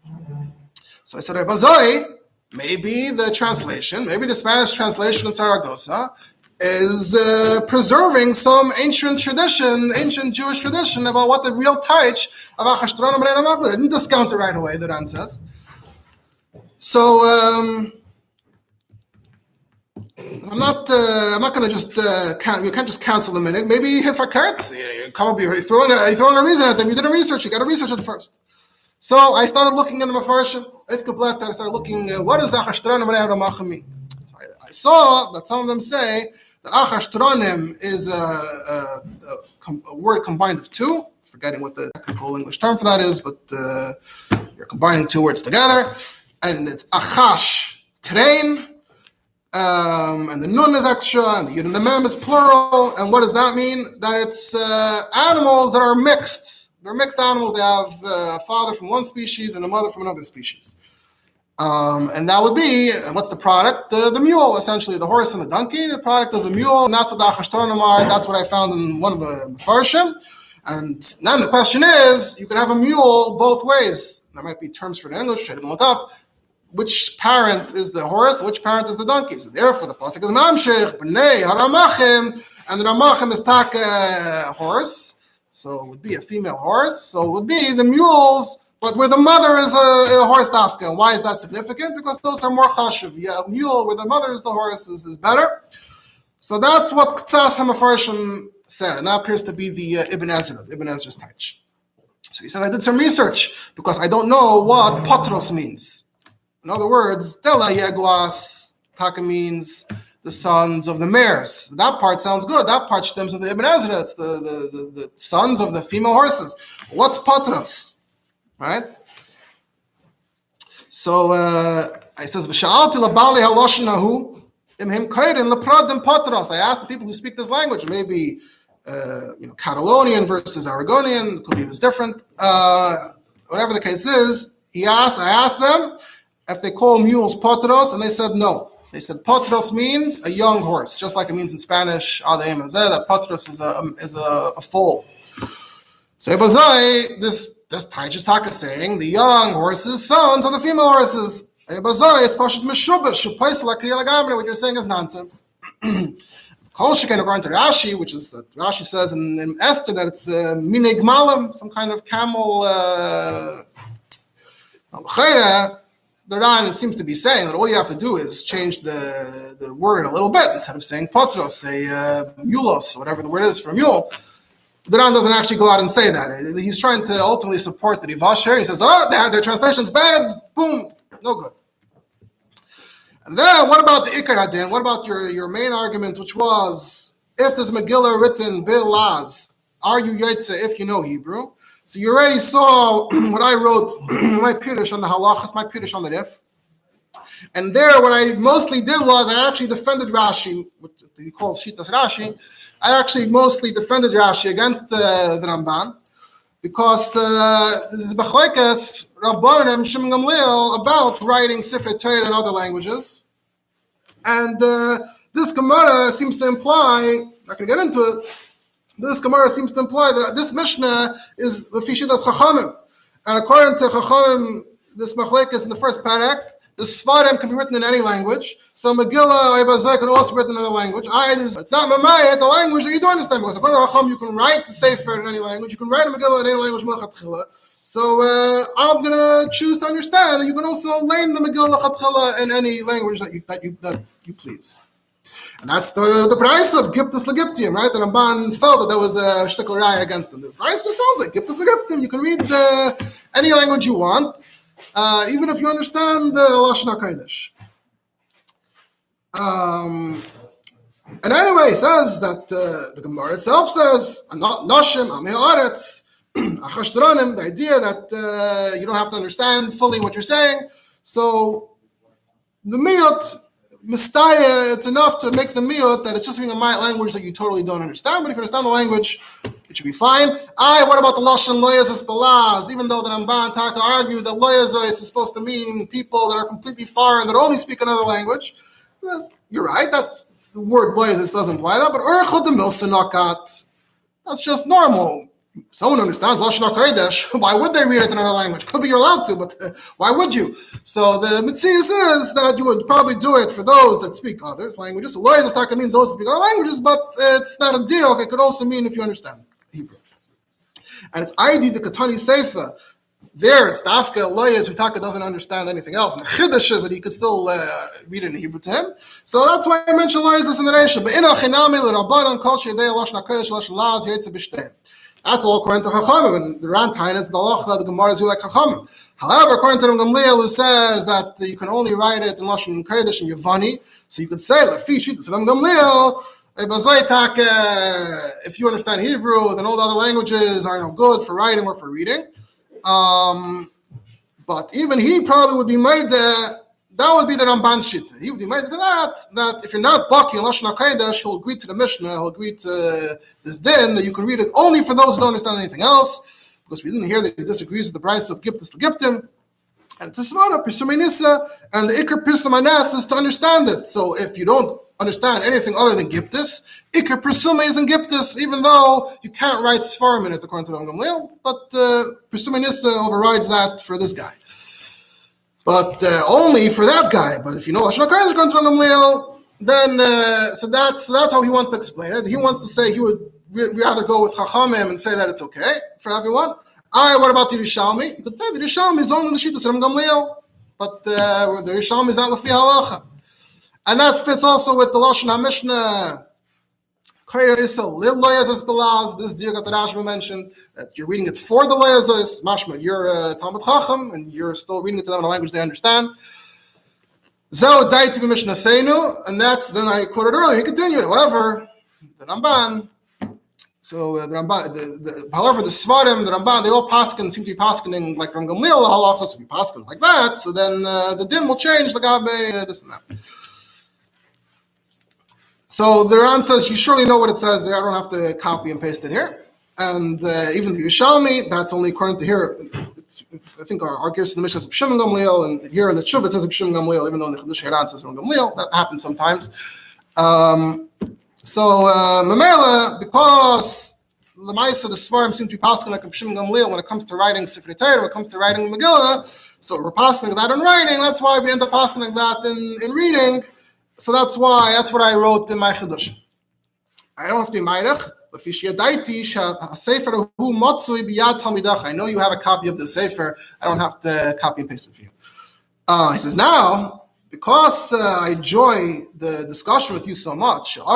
So I said, Bazoi, maybe the Spanish translation in Saragosa is preserving some ancient Jewish tradition about what the real taich of Achashtaron and Bnei They didn't discount it right away, the Ran says. So I'm not going to just you can't just cancel the minute. Maybe if I can't, you come up, you're throwing a reason at them. You didn't research. You got to research it first. So I started looking in the Mefarshim. I started looking what does Achashtaron and Bnei mean. So I saw that some of them say that achashtronim is a word combined of two. Forgetting what the technical English term for that is, but you're combining two words together, and it's achash train, and the nun is extra, and the yud and the mem is plural. And what does that mean? That it's animals that are mixed. They're mixed animals. They have a father from one species and a mother from another species. And that would be, and what's the product? The mule, essentially, the horse and the donkey. The product is a mule, and that's what the achashtronim are. That's what I found in one of the Mefarshim. And then the question is, you can have a mule both ways. There might be terms for it in English, I didn't look up. Which parent is the horse, which parent is the donkey? So therefore, the pasuk is mamshech, b'nei haramachim, and the ramachim is taka horse. So it would be a female horse. So it would be the mules, but where the mother is a horse dafka. And why is that significant? Because those are more chashuv. Yeah, a mule where the mother is the horse is better. So that's what Ktsas HaMefarshim said. And that appears to be the Ibn Ezra's touch. So he said, I did some research because I don't know what patros means. In other words, Tela Yeguas Taka means the sons of the mares. That part sounds good. That part stems with the Ibn Ezra. It's the sons of the female horses. What's patros? Right? So it says, V'sha'alti labali haloshnahu imhim koyrin lepradim patros. I asked the people who speak this language, maybe Catalonian versus Aragonian, could be it was different. Whatever the case is, I asked them if they call mules potros, and they said no. They said potros means a young horse, just like it means in Spanish, that potros is a foal. So this Taich Taka saying the young horses' sons are the female horses. It's pashut meshubash, what you're saying is nonsense. According to Rashi, which is that Rashi says in Esther that it's minig malam, some kind of camel. The Ran seems to be saying that all you have to do is change the word a little bit. Instead of saying potros, say mulos, whatever the word is for mule. The Ran doesn't actually go out and say that. He's trying to ultimately support the Rivash here. He says, their translation's bad. Boom, no good. And then, what about the Ikar Hadin? What about your main argument, which was, if there's Megillah written bil laz, are you Yotze if you know Hebrew? So you already saw what I wrote, my pirush on the halachas, my pirush on the rif. And there, what I mostly did was, I actually defended Rashi, what he calls Shitas Rashi. I actually mostly defended Rashi against the Ramban, because this is B'chleikas, Rabbanim, Shimon Gamliel, about writing Sifrei Torah in other languages. And this Gemara seems to imply, I'm not going to get into it, this Gemara seems to imply that this Mishnah is the Fishidas Chachamim. And according to Chachamim, this Machlekes in the first parak, the Sfarim can be written in any language. So Megillah, Ibazai can also be written in a language. It's not Mamayat, the language that you don't understand. Because according to Chacham, you can write the Sefer in any language. You can write a Megillah in any language. So I'm going to choose to understand that you can also learn the Megillah in any language that you please. And that's the price of Giptus Legiptium, right? The Ramban felt that there was a shtickle raya against them. The price just sounds like Giptus Legiptium. You can read any language you want, even if you understand the Lashon HaKodesh. And anyway, it says that the Gemara itself says, Noshim, Amei Aretz, Achashtronim, the idea that you don't have to understand fully what you're saying. So the Miyot, Mistaya, it's enough to make the miyot that it's just being a language that you totally don't understand. But if you understand the language, it should be fine. What about the lashon loyazos balaz? Even though the Ramban Taka argued that loyazos is supposed to mean people that are completely foreign that only speak another language. You're right. That's the word loyazos doesn't imply that. But urchot the milsanakat, that's just normal. Someone understands Lashon HaKodesh. Why would they read it in another language? Could be you're allowed to, but why would you? So the Mitzvah says that you would probably do it for those that speak others languages. So loyaz Taka means those that speak other languages, but it's not a deal. It could also mean if you understand Hebrew. And it's ID the Katani Seifa. There it's Dafka loyaz who Taka doesn't understand anything else. And the Chiddush is that he could still read it in Hebrew to him. So that's why I mentioned loyaz in the nation. But in Achinami l'Rabbanan kol she'idei Lashon HaKodesh Lashon Laz Yetze B'Shteim. That's all according to Chachamim, and the Rantain is the Halacha, the Gemara is like Chachamim. However, according to Gamliel, who says that you can only write it in Lashon Kodesh and Yavani, so you could say Lafi Shitas Gamliel, If you understand Hebrew, then all the other languages are no good for writing or for reading. But even he probably would be made that would be the Ramban shita. He would be made to that if you're not Baki in Lashon HaKodesh, he'll agree to the Mishnah, he'll agree to this din, that you can read it only for those who don't understand anything else, because we didn't hear that he disagrees with the price of Giptus to Giptim. And it's a Svara, Pirsumei Nisa, and the Iker Pirsumei Nas is to understand it. So if you don't understand anything other than Giptus, Iker Pirsumei is in Giptus, even though you can't write Sfarim in it according to Ramban Gamliel, but Pirsumei Nisa overrides that for this guy. But only for that guy. But if you know Lashon HaKodesh according to Ramban Gamliel, then so that's how he wants to explain it. He wants to say he would rather go with Chachamim and say that it's okay for everyone. What about the Yerushalmi? You could say the Yerushalmi is only the Shittas of Ramban Gamliel, but the Yerushalmi is not Lefi Halacha. And that fits also with the Lashon HaMishnah. This dear that Rashba mentioned, that you're reading it for the Loyazos, mashma, you're a Talmud Chacham, and you're still reading it to them in a language they understand. Zeo daiti b'mishnah seinu, and that's, then I quoted earlier, he continued, however, the Ramban, so the Ramban, however, the Svarim, the Ramban, they all paskin, seem to be paskening like Ramban Gamliel, the halachos will be paskin like that, so then the din will change, the gabe, this and that. So the Ran says, you surely know what it says there. I don't have to copy and paste it here. And even the Yerushalmi, that's only according to here. I think our Gerson in the Mishnah says Shimon Gamliel, and here in the Shuvah it says Shimon Gamliel, even though in the Chedush Haran says Shimon Gamliel. That happens sometimes. Mamela, because Lamaisa, the Svarim seem to be passing like Shimon Gamliel when it comes to writing Sifrei Torah, when it comes to writing Megillah. So we're passing that in writing. That's why we end up passing that in reading. So that's what I wrote in my Chedush. I don't have to be Meirich. I know you have a copy of the Sefer. I don't have to copy and paste it for you. He says, now, because I enjoy the discussion with you so much, I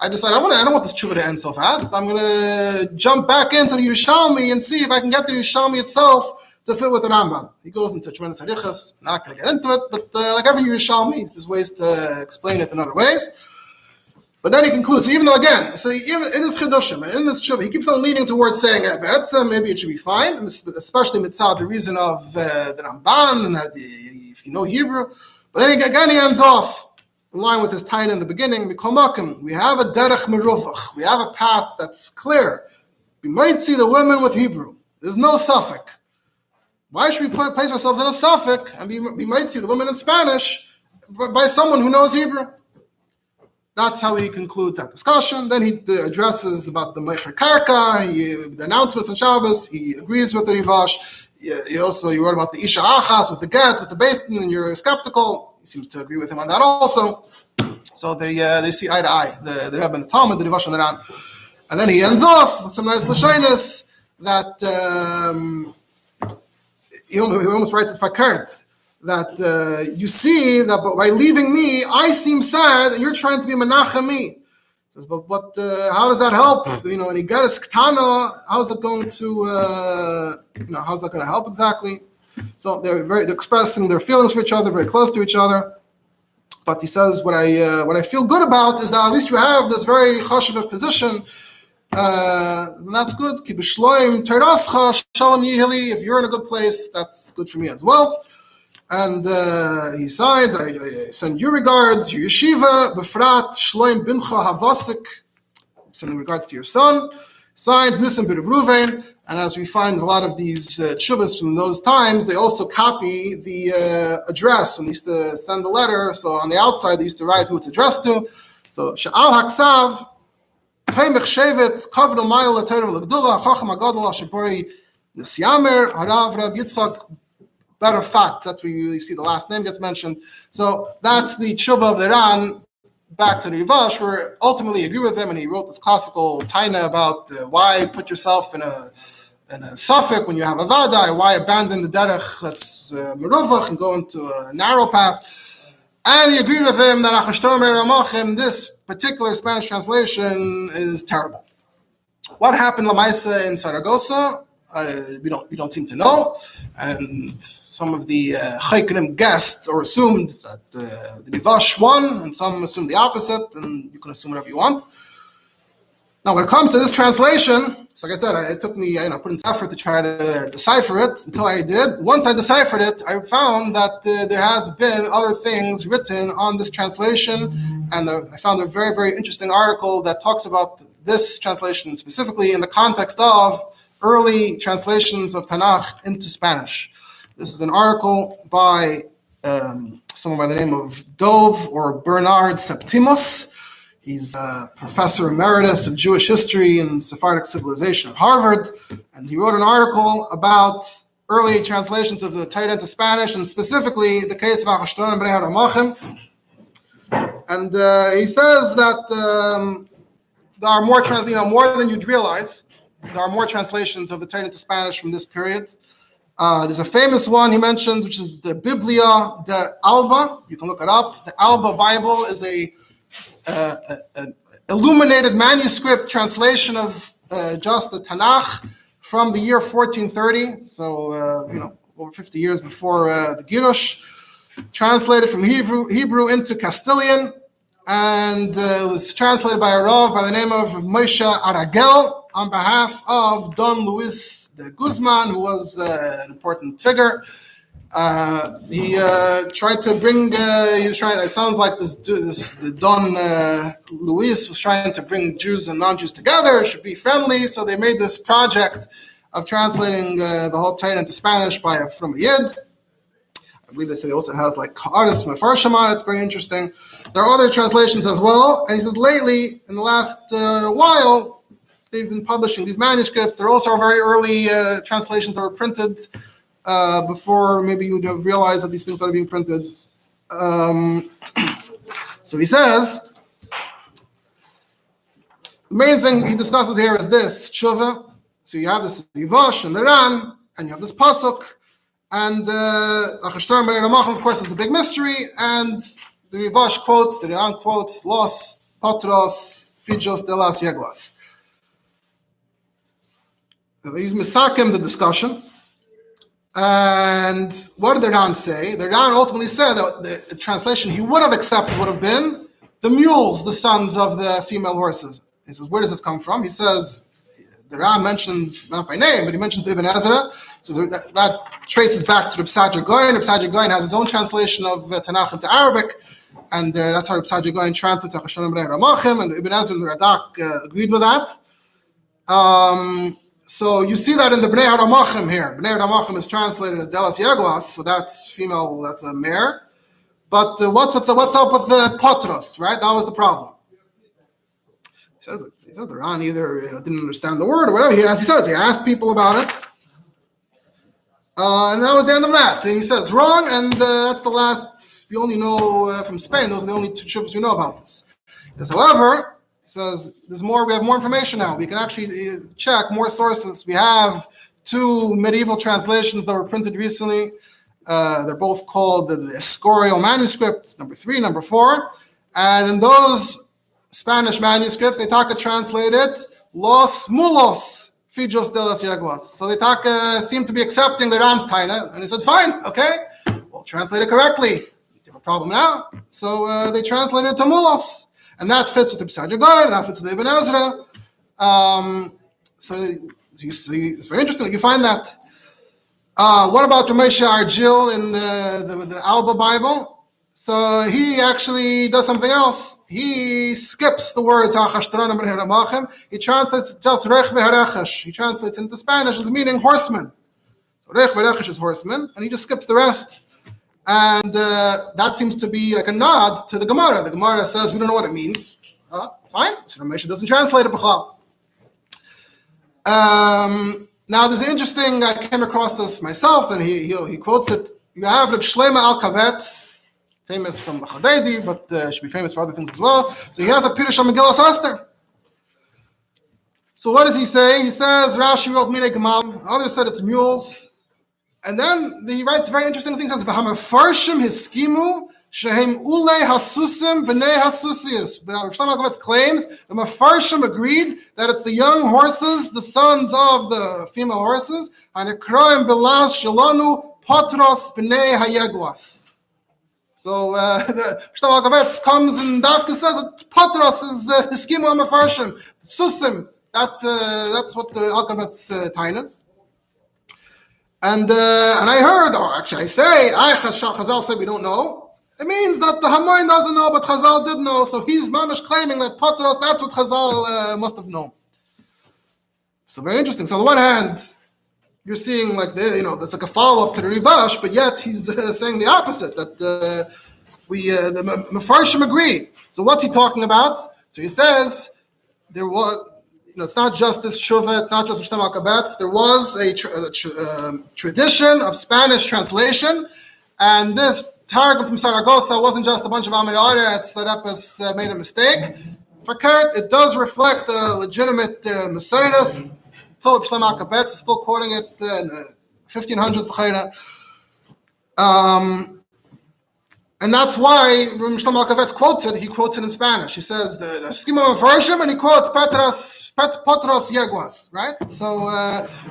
decided I don't want this tshuva to end so fast. I'm going to jump back into the Yerushalmi and see if I can get the Yerushalmi itself to fit with the Ramban. He goes into tremendous harichas. Not going to get into it, but like every Yerushalmi, there's ways to explain it in other ways. But then he concludes, so even though, again, so even in his Chidushim, in his Tshuva, he keeps on leaning towards saying, maybe it should be fine, and especially mitzvah, the reason of the Ramban, and that if you know Hebrew. But then again, he ends off in line with his Taina in the beginning. We have a derech meruvach. We have a path that's clear. We might see the women with Hebrew. There's no suffix. Why should we place ourselves in a suffix, and we might see the women in Spanish by someone who knows Hebrew? That's how he concludes that discussion. Then he addresses about the Meicher Karka, the announcements on Shabbos. He agrees with the Rivash. You wrote about the Isha Achas with the Get, with the Basin, and you're skeptical. He seems to agree with him on that also. So they see eye to eye, the Rebbe and the Talmud, the Rivash and the Ran. And then he ends off with some nice Lashonis that he almost writes it for current. That you see that by leaving me, I seem sad, and you're trying to be menachem me. Says, but how does that help? And he got his ktana. How's that going to? How's that going to help exactly? So they're expressing their feelings for each other, very close to each other. But he says, what I feel good about is that at least you have this very chashuv position. And that's good. If you're in a good place, that's good for me as well. And he signs, I send you regards, your yeshiva, befrat, shloim bincha havasik, sending regards to your son, signs, Nisim b'Rav Ruvain, and as we find a lot of these tshuvas from those times, they also copy the address, and they used to send a letter, so on the outside they used to write who it's addressed to. So, Sha'al Haksav, Peimech Shevet, Kavno Mayel L'Torah L'Gdula, Chacham HaGadol HaShepori, Nisyamer, Harav Rav Yitzchak, Better fat, that's where you see the last name gets mentioned. So that's the tshuva of the Ran back to the Rivash, where ultimately agree with him, and he wrote this classical taina about why put yourself in a suffix when you have a vada, why abandon the derech that's meruvach and go into a narrow path. And he agreed with him that this particular Spanish translation is terrible. What happened Lamaisa in Saragosa? we don't seem to know. And some of the Chaykinim guessed or assumed that the Rivash won, and some assumed the opposite, and you can assume whatever you want. Now, when it comes to this translation, so like I said, it took me, put in effort to try to decipher it until I did. Once I deciphered it, I found that there has been other things written on this translation, and I found a very, very interesting article that talks about this translation specifically in the context of early translations of Tanakh into Spanish. This is an article by someone by the name of Dov or Bernard Septimus. He's a professor emeritus of Jewish history and Sephardic civilization at Harvard, and he wrote an article about early translations of the Torah into Spanish, and specifically the case of Achashtoron and Bnei Haramachim. And he says that there are more than you'd realize. There are more translations of the Torah into Spanish from this period. There's a famous one he mentioned, which is the Biblia de Alba. You can look it up. The Alba Bible is an illuminated manuscript translation of just the Tanakh from the year 1430, so over 50 years before the Girush, translated from Hebrew into Castilian, and it was translated by a Rav by the name of Moshe Aragel on behalf of Don Luis de Guzman, who was an important figure. He tried to bring. It sounds like the Don Luis was trying to bring Jews and non-Jews together. It should be friendly, so they made this project of translating the whole Torah into Spanish from a Yid. I believe they say it also has like artists mefarshim on it. Very interesting. There are other translations as well. And he says lately, in the last while, they've been publishing these manuscripts. There also are very early translations that were printed. Before maybe you would have realized that these things are being printed. So he says, the main thing he discusses here is this, tshuva. So you have this Rivash and the Ran, and you have this pasuk, and Achashtoron Bnei Haramachim, of course, is the big mystery, and the Rivash quotes, the Ran quotes, Los Patros Fijos de las Yeguas. He's misakim the discussion. And what did the Ran say? The Ran ultimately said that the translation he would have accepted would have been the mules, the sons of the female horses. He says, where does this come from? He says, the Ran mentions, not by name, but he mentions Ibn Ezra. So that traces back to Reb Saadia Gaon. Reb Saadia Gaon has his own translation of Tanakh into Arabic, and that's how Reb Saadia Gaon translates Achashtoron Bnei Haramachim, and Ibn Ezra and the Radak agreed with that. So you see that in the Bnei Haramachim here. Bnei Haramachim is translated as Delas Yeguas, so that's female, that's a mare. But what's up with the Patros, right? That was the problem. He says the Ran either didn't understand the word or whatever. He asked people about it. And that was the end of that. And he said it's wrong, and that's the last, we only know from Spain, those are the only two trips we know about this. He says, however, he says, there's more. We have more information now. We can actually check more sources. We have two medieval translations that were printed recently. They're both called the Escorial manuscript, number 3, number 4. And in those Spanish manuscripts, they translate it, Los Mulos Fijos de las Yeguas. So they seem to be accepting the Ran's Taina. And they said, fine, okay, we'll translate it correctly. You have a problem now. So they translated it to Mulos. And that fits with the Saadia Gaon, and that fits with Ibn Ezra. So it's very interesting that you find that. What about Moshe Argil in the Alba Bible? So he actually does something else. He skips the words Achashtoron and Bnei Haramachim. He translates just Rech v'Harechesh. He translates into Spanish as meaning horseman. So Rech v'Harechesh is horseman, and he just skips the rest. And that seems to be like a nod to the Gemara. The Gemara says we don't know what it means. Fine, so Moshe doesn't translate it. Now there's an interesting. I came across this myself, and he quotes it. You have Reb Shlomo Alkavetz, famous from Chadedi, but should be famous for other things as well. So he has a Pirush on Megillah Esther. So what does he say? He says Rashi wrote Mine Gemal. Others said it's mules. And then he writes very interesting things. He says, "V'hamafarshim hiskimu Shehem Ulei Hasusim B'nei Hasusius. Rabbi Shlomo Alkabetz claims the Mefarshim agreed that it's the young horses, the sons of the female horses, and Ekroim Belaz Shalonu Potros B'nei Hayegwas. So the Shlomo Alkabetz comes and Dafka says that Potros is Hiskimu Mefarshim, Susim. That's what the Alkabetz time is. And I heard, or actually I say, Chazal said we don't know. It means that the Hamoin doesn't know, but Chazal did know. So he's mamish claiming that Patros, that's what Chazal must have known. So very interesting. So on the one hand, you're seeing like that's like a follow-up to the Rivash, but yet he's saying the opposite, that the Mefarshim agree. So what's he talking about? So he says there was, it's not just this tshuva, it's not just Mishtam Alkabetz. There was a tradition of Spanish translation, and this Targum from Saragosa wasn't just a bunch of Amei Aretz that Epis made a mistake. For Kurt, it does reflect the legitimate Messiahs. Philip Shlem Alkabetz is still quoting it in the 1500s. And that's why Rabbi Shlomo Alkabetz quotes it. He quotes it in Spanish. He says the schema of Mefarshim, and he quotes Potros Yeguas, right? So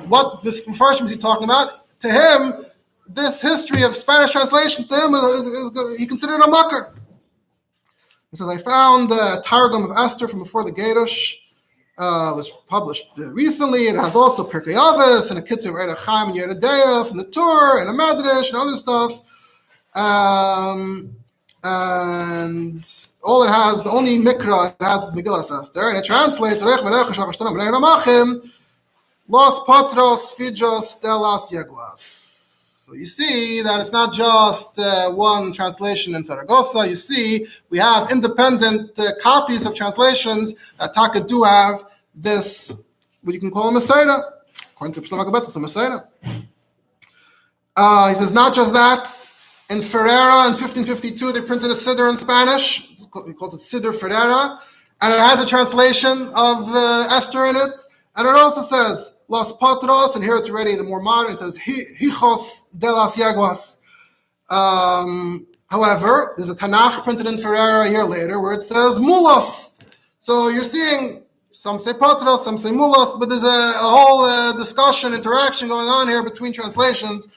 what this Mefarshim is he talking about? To him, this history of Spanish translations to him is he considered a mucker. He says, I found the Targum of Esther from before the Gerush was published recently. It has also Pirkei Avos and a Kitzur Ereich Chaim and Yeridea from the Tur and a Medrash and other stuff. And all it has, the only mikra it has is Megillah Esther, and it translates Los Potros Fijos Delas Yeguas. So you see that it's not just one translation in Saragosa. You see we have independent copies of translations that Taka do have this, what you can call a Messiah. According to Shlomo Alkabetz, it's a Messiah. He says not just that. In Ferrara in 1552, they printed a Siddur in Spanish. He calls it Siddur Ferrara. And it has a translation of Esther in it. And it also says, Los Potros, and here it's already the more modern, it says, Hijos de las Yeguas. However, there's a Tanakh printed in Ferrara a year later where it says Mulos. So you're seeing, some say Potros, some say Mulos, but there's a whole discussion, interaction going on here between translations.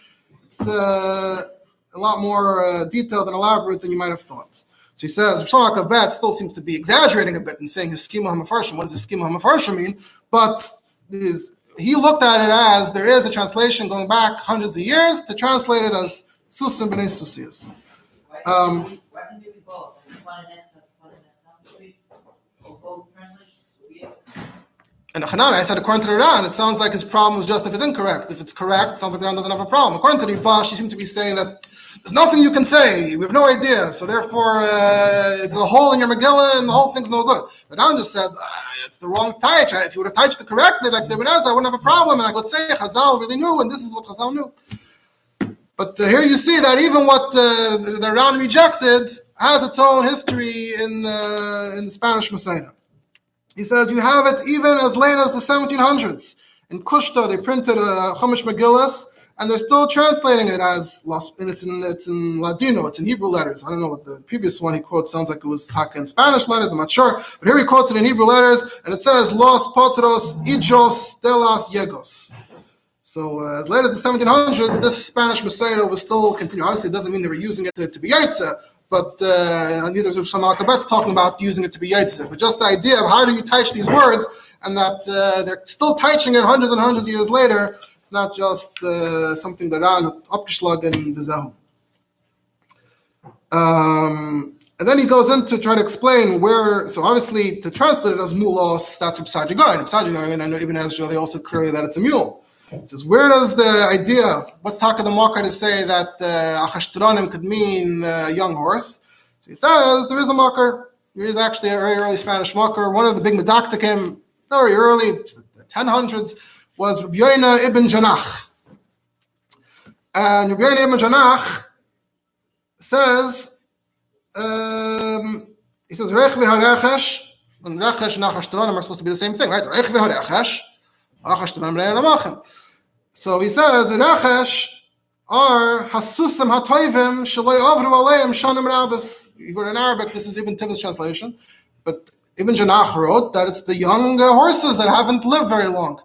It's a lot more detailed and elaborate than you might have thought. So he says, Shlomo Alkabetz still seems to be exaggerating a bit and saying his schema HaMefarshim. What does his schema HaMefarshim mean? But he looked at it as there is a translation going back hundreds of years to translate it as Susim B'nei Susius. Why didn't you do both? Both translations? And I said, according to the Ran, it sounds like his problem was just if it's incorrect. If it's correct, it sounds like the Ran doesn't have a problem. According to the Rivash, he seemed to be saying that there's nothing you can say. We have no idea. So therefore, it's a hole in your Megillah and the whole thing's no good. But Ran just said, it's the wrong taich. If you would have taiched it correctly, like the Ibn Ezra, I wouldn't have a problem. And I would say, Chazal really knew, and this is what Chazal knew. But here you see that even what the Ran rejected has its own history in Spanish Messiah. He says you have it even as late as the 1700s. In Kushta, they printed a Chumash Megillas, and they're still translating it as and it's in Ladino, it's in Hebrew letters. I don't know what the previous one he quotes sounds like it was Taka in Spanish letters, I'm not sure. But here he quotes it in Hebrew letters, and it says Los Potros Ijos de las Yegos. So as late as the 1700s, this Spanish Messiah was still continuing. Obviously, it doesn't mean they were using it to be Yaitza, but neither is Shlomo Alkabetz talking about using it to be Yaitza. But just the idea of how do you teach these words, and that they're still teaching it hundreds and hundreds of years later. It's not just something that Ran upgeschlagen and Vizahu. And then he goes in to try to explain where, so obviously to translate it as mulos, that's Psaj Yagoin. And I know Ibn Ezra, they also clearly that it's a mule. It says, where does the idea, what's Taka the Makar to say that Achashtranim could mean a young horse? So he says, there is a Makar. There is actually a very early Spanish Makar. One of the big Medaktikim, very early, the 1000s, was Rabbi Yoina ibn Janach. And Rabbi Yoina ibn Janach says, he says, Reich v'harechesh, and Rechesh and Achashtranim are supposed to be the same thing, right? Reich v'harechesh, so he says, Rechesh are hasusim hatoivim shaloi avru aleim shanim rabis. If we're in Arabic, this is Ibn Tiv's translation, but Ibn Janach wrote that it's the young horses that haven't lived very long.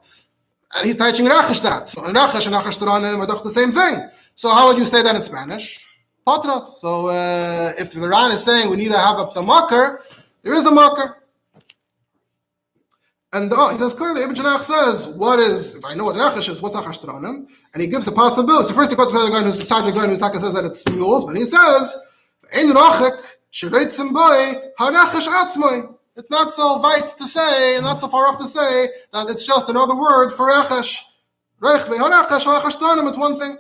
And he's teaching Rachash that. So in Rachash and Rachash Taranim are the same thing. So how would you say that in Spanish? Patras. So if the Ran is saying we need to have some makar, there is a makar. And he says clearly, Ibn Janach says, what is, if I know what Rachash is, what's Rachash Taranim? And he gives the possibility. So first he quotes the guy who's says that it's mules, but he says, Ein Rachik, Shereitzim Boy, HaRachash Atzmoi. It's not so weit to say, and not so far off to say, that it's just another word for Rachash. Reich ve'Rachash, Rachash Taranim, it's one thing.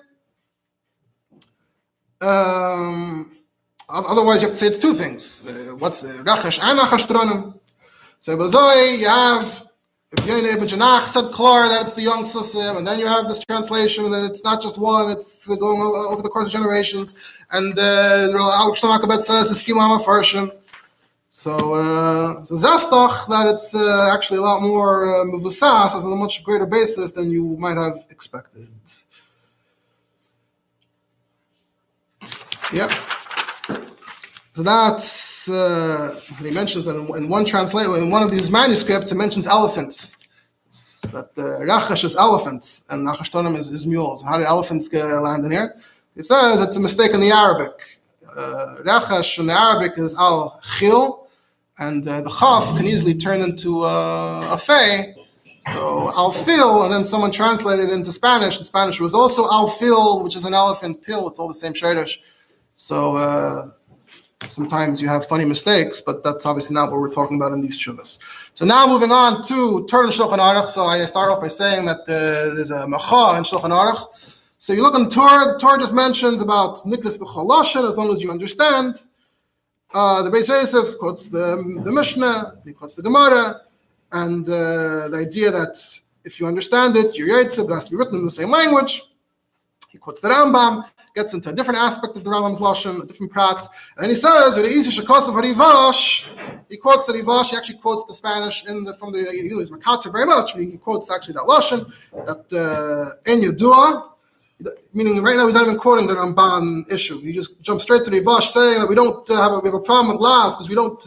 Otherwise you have to say it's two things. What's the Rachash and Rachash Taranim? So Bazoi, you have, if Yoyin Ibn Janach said clear that it's the young Susim, and then you have this translation, and it's not just one, it's going over the course of generations, and Al Shlomakabet says the schema Farshim. So Zastach, that it's actually a lot more Muvusas, has a much greater basis than you might have expected. Yeah. So that's he mentions that in one translation, in one of these manuscripts, it mentions elephants. That Rachash is elephants and Rachash Taranim is mules. How do elephants land in here? He says it's a mistake in the Arabic. Rachash in the Arabic is al-khil, and the chaf can easily turn into a fey. So al-fil, and then someone translated it into Spanish. In Spanish, it was also al-fil, which is an elephant pill. It's all the same shadish. So sometimes you have funny mistakes, but that's obviously not what we're talking about in these shuvas. So now moving on to Torah and Shulchan Aruch. So I start off by saying that there's a mecha in Shulchan Aruch. So you look in Torah, the Torah just mentions about nikras b'chol lashon, as long as you understand. The Beis Yosef quotes the Mishnah, he quotes the Gemara, and the idea that if you understand it, you're Yitzhak, but it has to be written in the same language. He quotes the Rambam, gets into a different aspect of the Rambam's lashon, a different prat, and he says, Rivash, he quotes the Rivash, he actually quotes the Spanish from the, he uses Makata very much, but he quotes actually that lashon, that En Yadua, meaning right now he's not even quoting the Ramban issue. He just jumps straight to the Rivash saying that we have a problem with laws because we don't,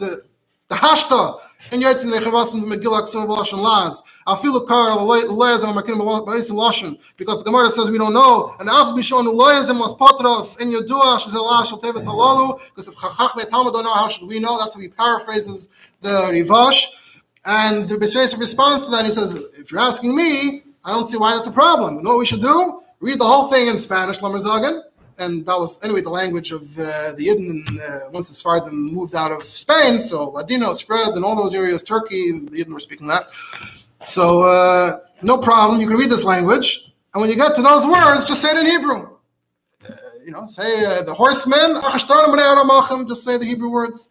the hashta, and yet in the Chavas and Megillah some lashon laws. I feel the car the lawyers and making lashon because the Gemara says we don't know. And Af Bishon lawyers and was patros and Yodua she's a lash shel teves halalu because if Chachach Talmud don't know, how should we know? That's how he paraphrases the Rivash. And the Beis Yosef responds to that and he says, if you're asking me, I don't see why that's a problem. You know what we should do? Read the whole thing in Spanish, Lamer Zagan. And that was, anyway, the language of the Yidden once the Sephardim moved out of Spain. So Ladino spread in all those areas, Turkey, the Yidden were speaking that. So no problem, you can read this language. And when you get to those words, just say it in Hebrew. Say the horsemen, just say the Hebrew words.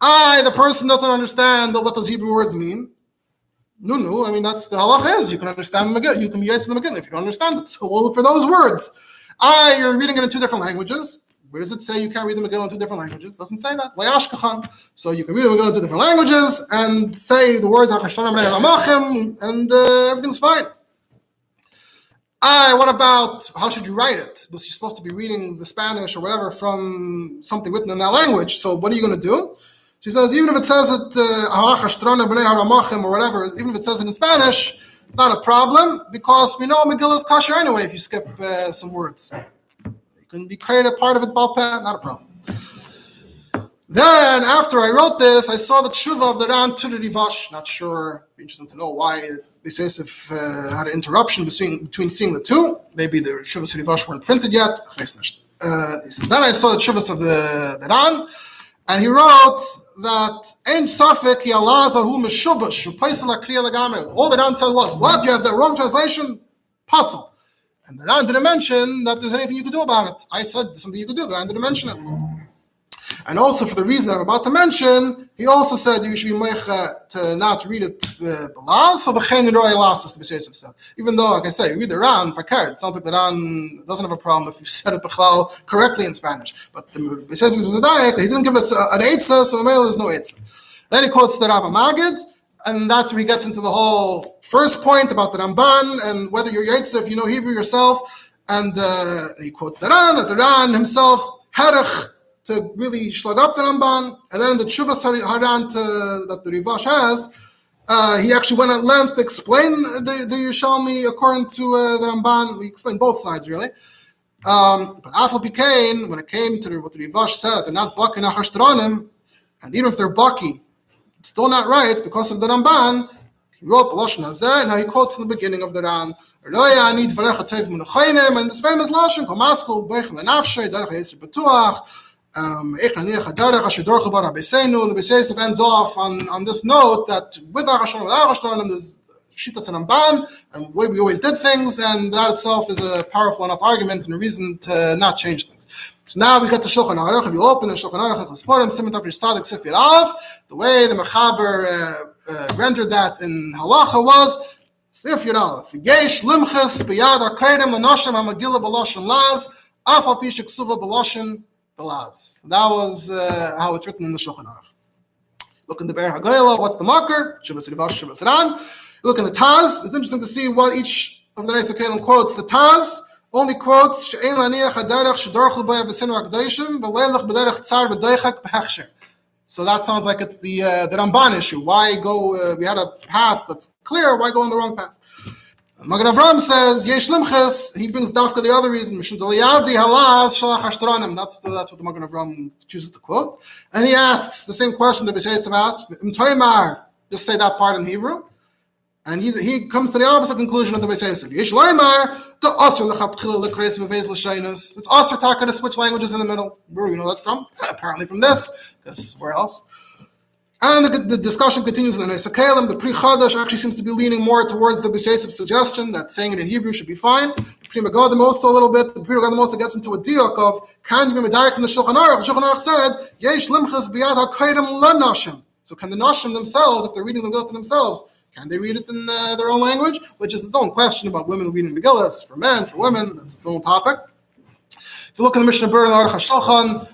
The person doesn't understand what those Hebrew words mean. No, I mean, that's the halach is. You can understand the Megillah, you can be Yitzhak in the Megillah. If you don't understand it, so look for those words. You're reading it in two different languages. Where does it say you can't read the Megillah in two different languages? It doesn't say that. So you can read the Megillah in two different languages and say the words and everything's fine. What about, how should you write it? Because you're supposed to be reading the Spanish or whatever from something written in that language. So what are you going to do? She says, even if it says it, or whatever, even if it says it in Spanish, not a problem, because we know Megillah is kosher anyway if you skip some words. You can be created part of it, balpeh, not a problem. Then, after I wrote this, I saw the tshuva of the Ran to the Rivash. Not sure, it'd be interesting to know why Beis Yosef had an interruption between seeing the two. Maybe the tshuvas of Rivash weren't printed yet. He says, then I saw the tshuvas of the Ran, and he wrote that Ein Safek Yalazahu Meshubash Paisala Kriya Lagame. All the Ran said was, what? You have the wrong translation? Puzzle. And the Ran didn't mention that there's anything you could do about it. I said there's something you could do. The Ran didn't mention it. And also for the reason I'm about to mention, he also said you should be meicha to not read it belas. So v'chein roi lasas, the Beis Yosef said. Even though, like I say, you read the Ran, fakir, it sounds like the Ran doesn't have a problem if you said it b'chlal correctly in Spanish. But the Beis Yosef was medayek, he didn't give us an eitzah, so there's no eitzah. Then he quotes the Rav Magid, and that's where he gets into the whole first point about the Ramban and whether you're Yitzhak, if you know Hebrew yourself. And he quotes the Ran, that the Ran himself herich to really schlag up the Ramban, and then the Tshuvas Haran that the Rivash has, he actually went at length to explain the Yerushalmi according to the Ramban. We explained both sides really. But Afal Pikain, when it came to what the Rivash said, they're not Baki Nachashtronim, and even if they're Baki, it's still not right because of the Ramban. He wrote B'Lashon Hazeh, and now he quotes in the beginning of the Ran, and this famous Lashon, Komaskel, Bechel Nafshay, Derech Yisr Batuach, the Beis ends off on this note that with Achashtronim, there's Shitas and Ramban, and the way we always did things, and that itself is a powerful enough argument and a reason to not change things. So now we got the Shulchan Aruch. If you open the Shulchan Aruch, the way the Mechaber rendered that in Halacha was Sif Yud Aleph. Yesh limches b'yad arkadim l'noshim ha-Megillah b'loshen laz, af al pi sheksuva b'loshen belaz. That was how it's written in the Shulchan Aruch. Look in the Be'er HaGoyla, what's the marker? Shivas Rivash, Shivas Ran. Look in the Taz. It's interesting to see what each of the Neis HaKelim quotes. The Taz only quotes She'ein laniach haderech shedorchu b'ya v'sinu ha'kdoshim v'leilach b'derech tzar v'doichak b'hechsher. So that sounds like it's the Ramban issue. Why go? We had a path that's clear. Why go on the wrong path? Magen Avram says Yesh limches. He brings dafka the other reason. Mishum d'liyadi halaz shalach hashtronim. That's what the Magen Avram chooses to quote. And he asks the same question that Beis Yosef asked. Imtoymar. Just say that part in Hebrew. And he comes to the opposite conclusion of the Beis Yosef. Yesh loymar the aser lechatchila lekreis v'veiz l'shaynos. It's aser taka to switch languages in the middle. Where do we know that from? Apparently from this. Because where else? And the discussion continues in the Neis HaKelim. The Pri Chadash actually seems to be leaning more towards the Beis Yosef suggestion that saying it in Hebrew should be fine. The Pri Megadim also a little bit. The Pri Megadim also gets into a diok of can you be medayek from the Shulchan Aruch? The Shulchan Aruch said Yesh limchas biyad ha'kaydim lenashim. So can the nashim themselves, if they're reading the Megillah to themselves, can they read it in their own language? Which is its own question about women reading Megillahs for men, for women. That's its own topic. If you look in the Mishnah Berurah and the Aruch HaShulchan,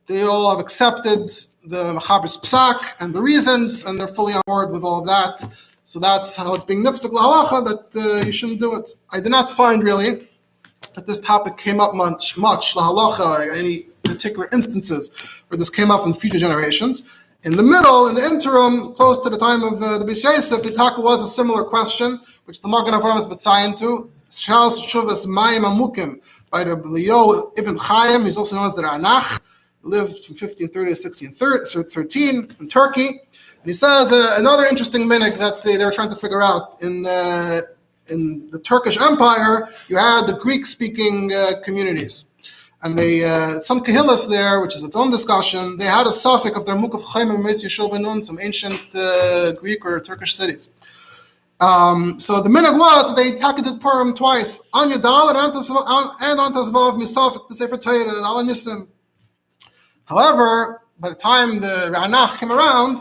they all have accepted the Mechaber's Psak and the reasons, and they're fully on board with all of that. So that's how it's being nifsek lahalacha, that you shouldn't do it. I did not find really that this topic came up much lahalacha, any particular instances where this came up in future generations. In the middle, in the interim, close to the time of the Beis Yosef, the taka was a similar question, which the Magen Avram is betzayin to. Shal Shuvas Mayim Amukim by Rabbi Leo Ibn Chaim. He's also known as the Ranach. Lived from 1530 to 1613 in Turkey. And he says another interesting minhag that they were trying to figure out. In the Turkish Empire, you had the Greek-speaking communities. And they some kahillas there, which is its own discussion, they had a suffix of their Mukaf Chaim and Meis Yeshua Benun, some ancient Greek or Turkish cities. So the minhag was that they takated Purim twice, on Yadal and on Tazvav Misafik, the Sefer Torah, Al Nisim. However, by the time the Ranach came around,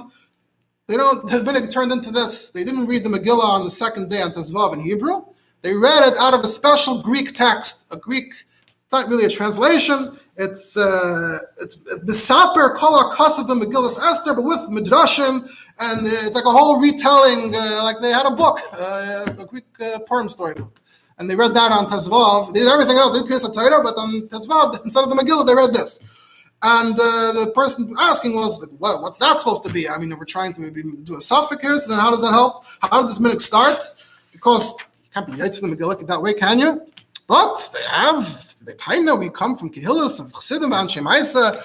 the minhag turned into this. They didn't read the Megillah on the second day on Tazvav in Hebrew. They read it out of a special Greek text, a Greek. It's not really a translation. It's Bisaper Kol HaKasav Megillas Esther, but with Midrashim, and it's like a whole retelling, like they had a book, a Greek Purim storybook. And they read that on Tazvav. They did everything else. They did Kriyas HaTorah, but on Tazvav, instead of the Megillah, they read this. And the person asking was, what's that supposed to be? I mean, we're trying to maybe do a suffix here, so then how does that help? How did this minhag start? Because you can't be yaitz in the Megillah that way, can you? But they kind of, we come from Kehillas, of Chassidim, and Shemaisa.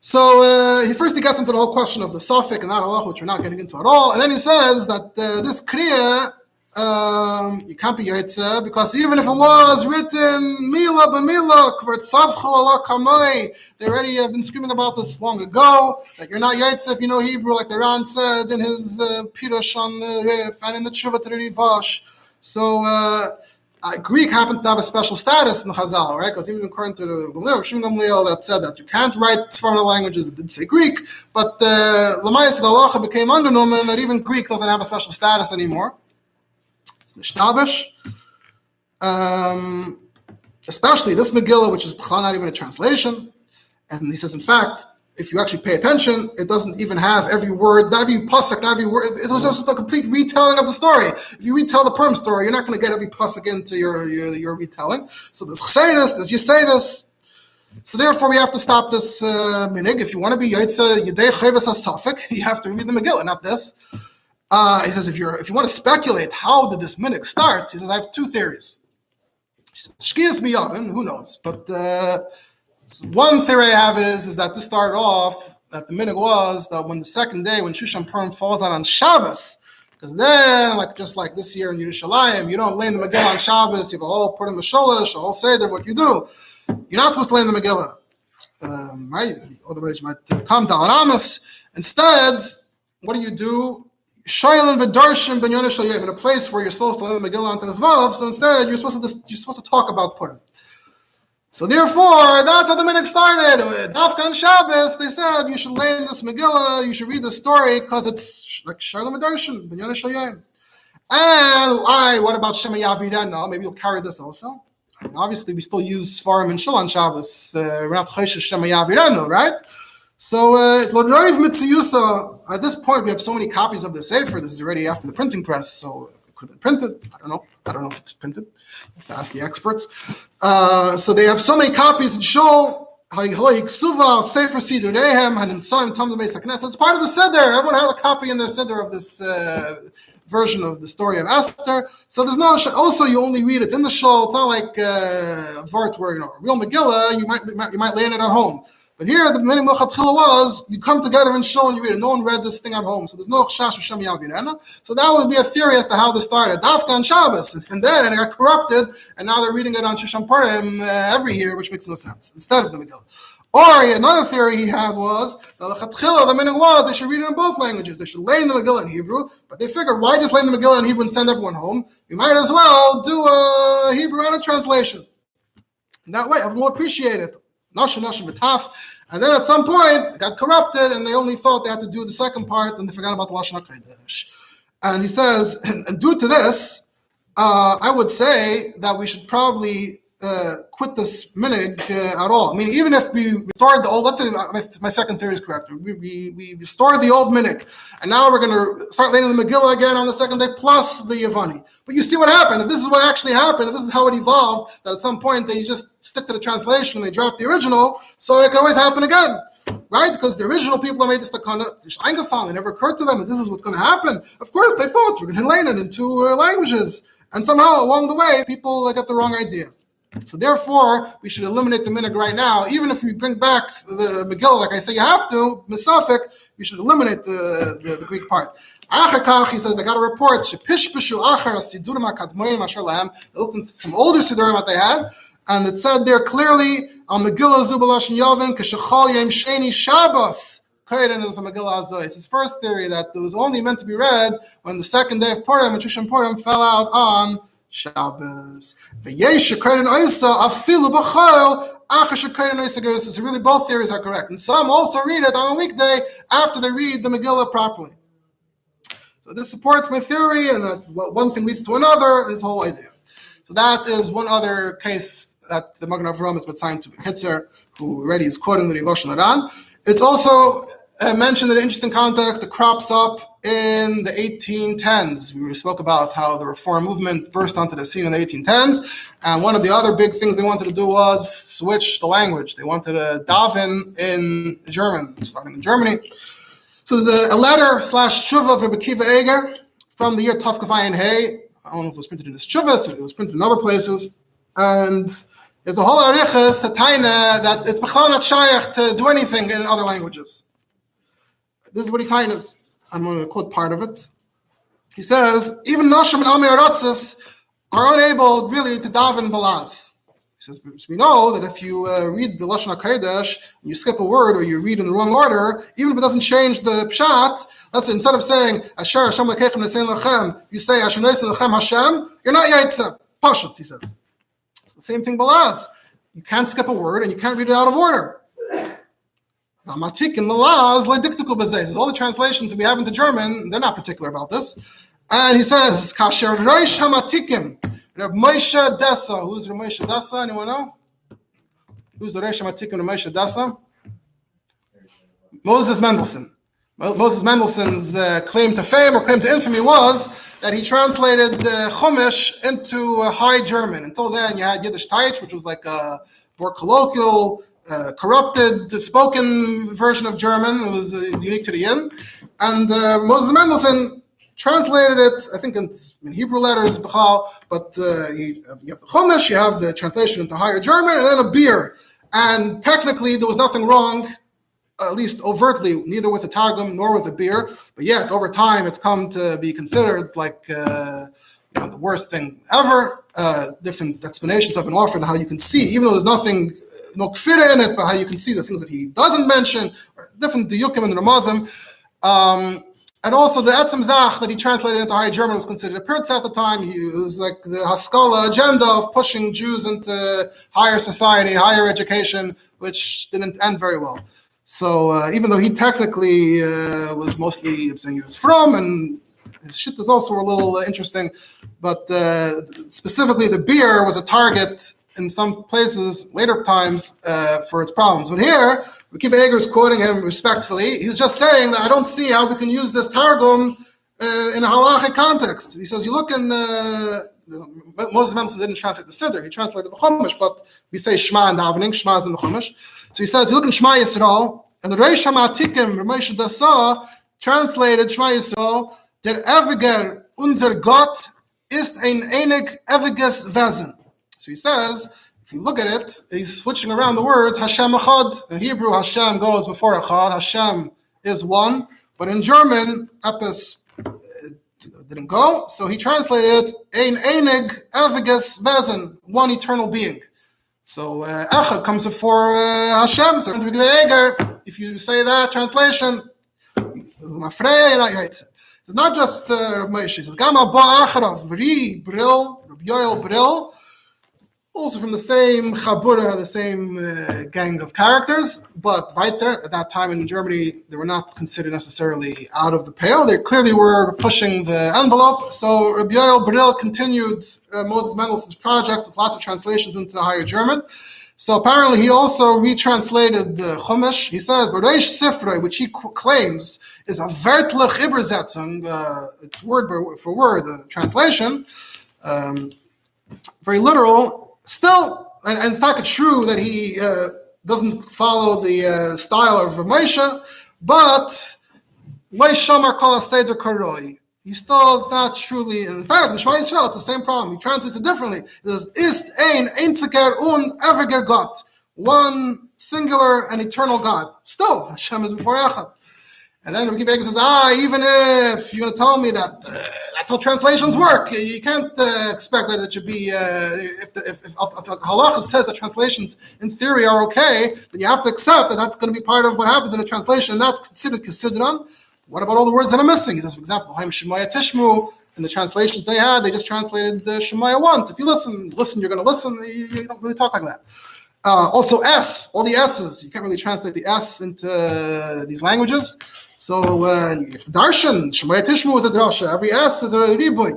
So he gets into the whole question of the suffix and that halacha, which we're not getting into at all. And then he says that this kriya, you can't be yaitza, because even if it was written Mila b'Mila, Kvartzavchu ala kamai, they already have been screaming about this long ago, that you're not yaitza if you know Hebrew, like the Ran said in his Pirush on the Rif and in the Tshuva to the Rivash. So Greek happens to have a special status in Chazal, right? Because even according to the Gamliel that said that you can't write foreign languages, it did say Greek, but Lamayas Galacha became undernomen that even Greek doesn't have a special status anymore. It's Nishtabish. Especially this Megillah, which is not even a translation. And he says, in fact, if you actually pay attention, it doesn't even have every word, not every pasuk, not every word. It was just a complete retelling of the story. If you retell the Purim story, you're not going to get every pasuk into your retelling. So there's chseidus, there's yiseidus. So therefore, we have to stop this minig. If you want to be Yaitza Yidei Chayvus HaSafek, you have to read the Megillah, not this. He says, if you want to speculate how did this minig start, he says, I have two theories. Shkias miyavin, who knows? But one theory I have is that this started off, that the minig was that when the second day, when Shushan Purim falls out on Shabbos, because then, just like this year in Yerushalayim, you don't lay the Megillah on Shabbos, you have a whole Purim Sholish, a whole Seder, what you do. You're not supposed to lay in the Megillah, right? Otherwise, you might come to Alamas. Instead, what do? Shoylim v'darshim ben Yonah Shoyim, in a place where you're supposed to lay the Megillah onto the Zvav. So instead, you're supposed to talk about Purim. So therefore, that's how the minhag started. Dafka and Shabbos, they said you should lay in this Megillah, you should read the story because it's like Shoylim v'darshim ben Yonah Shoyim. And what about Shema Yavirena? Maybe you'll carry this also. Obviously, we still use Farim and Shul on Shabbos. We're not Choshesh Shema Yavirenu, right? So, at this point, we have so many copies of the Sefer. This is already after the printing press, so it could have been printed. I don't know if it's printed. I have to ask the experts. So they have so many copies in Shul. Sefer Siddur Rehem and Tzayim Tam L'Meis HaKnesset. It's part of the Siddur. Everyone has a copy in their Siddur of this version of the story of Esther. So there's no. Also, you only read it in the shul. It's not like Vart where a real Megillah. You might lay in it at home. But here, the minhag Mochatchila was you come together in shul and you read it. No one read this thing at home, so there's no Chash Hashem Yavinena. So that would be a theory as to how this started. Dafka on Shabbos, and then it got corrupted, and now they're reading it on Shushan Purim every year, which makes no sense. Instead of the Megillah. Or another theory he had was that the minhag was they should read it in both languages. They should lay in the Megillah in Hebrew, but they figured why just lay in the Megillah in Hebrew and send everyone home? You might as well do a Hebrew and a translation. And that way, everyone will appreciate it. Nashim b'taf. And then at some point, it got corrupted, and they only thought they had to do the second part, and they forgot about the Lashon HaKodesh. And he says, and due to this, I would say that we should probably quit this minhag at all. I mean, even if we restored the old, let's say my second theory is correct. We restored the old minhag, and now we're going to start laying the Megillah again on the second day, plus the Yavani. But you see what happened. If this is what actually happened, if this is how it evolved, that at some point they just stick to the translation, they drop the original, so it can always happen again. Right? Because the original people that made this takana, it never occurred to them that this is what's going to happen. Of course, they thought we're going to lay it in two languages. And somehow, along the way, people get the wrong idea. So therefore, we should eliminate the minhag right now. Even if we bring back the Megillah, like I say, you have to, Misafik, you should eliminate the Greek part. He says, I got a report, they looked into some older Siddurim that they had, and it said there clearly, Megillah Zubalashin Yavin, Keshachal Yem Sheni Shabbos. It's his first theory that it was only meant to be read when the second day of Purim, and Shushan Purim fell out on Shabbos. So really both theories are correct. And some also read it on a weekday after they read the Megillah properly. So this supports my theory, and that's one thing leads to another, his whole idea. So that is one other case that the Magen Avraham is Matzayin to Bekitzer, who already is quoting the Rivash and Aran. It's also mentioned in an interesting context. It crops up in the 1810s. We spoke about how the Reform movement burst onto the scene in the 1810s, and one of the other big things they wanted to do was switch the language. They wanted to daven in German, starting in Germany. So there's a letter / tshuva of Rabbi Kiva Eger from the year Tav Kavayin Hey. I don't know if it was printed in this tshuva, so it was printed in other places. And there's a whole arichas to taina that it's b'chlal not shayach to do anything in other languages. This is what he tainas. I'm going to quote part of it. He says, even Noshim and Almei Aratzis are unable really to daven balaz. He says, because we know that if you read the Lashon HaKodesh and you skip a word or you read in the wrong order, even if it doesn't change the pshat, let's say instead of saying Asher Hashem Lekechem Nesein Lechem, you say Asher Nesein Lechem Hashem, you're not Yaitza. Pashut, he says. It's the same thing balaz. You can't skip a word and you can't read it out of order. All the translations we have into German, they're not particular about this. And he says, Kasher Reish Hamatikim, Reb Moshe Dessa. Who's Reb Moshe Dessa? Anyone know? Who's the Reish Hamatikim Reb Moshe Dessa? Moses Mendelssohn. Moses Mendelssohn's claim to fame or claim to infamy was that he translated Chumash into High German. Until then, you had Yiddish Teich, which was like a more colloquial, corrupted, spoken version of German. It was unique to the Yin. And Moses Mendelssohn translated it, I think, in Hebrew letters, but you have the Chumash, you have the translation into Higher German, and then a beer. And technically, there was nothing wrong, at least overtly, neither with the Targum nor with the beer. But yet, over time, it's come to be considered like the worst thing ever. Different explanations have been offered how you can see, even though there's nothing, no kfira in it, but how you can see the things that he doesn't mention, or different diyukim and ramazim. And also the Etzem Zach that he translated into High German was considered a pirtz at the time. It was like the Haskalah agenda of pushing Jews into higher society, higher education, which didn't end very well. So even though he technically was mostly saying he was from, and his shit is also a little interesting, but specifically the beer was a target in some places, later times, for its problems. But here, Akiva Eger is quoting him respectfully. He's just saying that I don't see how we can use this Targum in a halachic context. He says, you look in Moses Mendelssohn didn't translate the Siddur, he translated the Chumash, but we say Shema in davening, Shema is in the Chumash. So he says, you look in Shema Yisrael, and the Reish HaMatikim, Ramesh Dasa, translated Shema Yisrael, der ewiger unser Gott ist ein einig ewiges Wesen. So he says, if you look at it, he's switching around the words. Hashem Echad. In Hebrew, Hashem goes before Echad. Hashem is one. But in German, Epis didn't go. So he translated Ein Einig Eviges Wesen, one eternal being. So Echad comes before Hashem. So if you say that translation, it's not just Rav Moshe. He says, Gama Ba'acharav, Ri Bril, Rabbi Yoel Bril, also from the same Chabura, the same gang of characters, but weiter, at that time in Germany, they were not considered necessarily out of the pale. They clearly were pushing the envelope. So Rabbi Yoel Bril continued Moses Mendelssohn's project with lots of translations into Higher German. So apparently he also retranslated the Chumash. He says, Bereish Sifrei, which he claims is a Vertlich Übersetzung, it's word for word, the translation, very literal. Still, and it's not true that he doesn't follow the style of Ramesha, but it's not truly, in fact, in Shema Yisrael, it's the same problem. He translates it differently. He says, Ist ein einziger und ewiger Gott, one singular and eternal God. Still, Hashem is before Echad. And then Rabbi Akiva says, even if you're going to tell me that that's how translations work, you can't expect that it should be, if the halacha says that translations in theory are okay, then you have to accept that that's going to be part of what happens in a translation, and that's considered Kisidron. What about all the words that are missing? He says, for example, Haim Shemaya Tishmu, in the translations they had, they just translated the Shemaya once. If you listen, you're going to listen, you don't really talk like that. Also S, all the S's, you can't really translate the S into these languages. So if the Darshan, Shemaya Tishmu is a drasha, every S is a ribuy.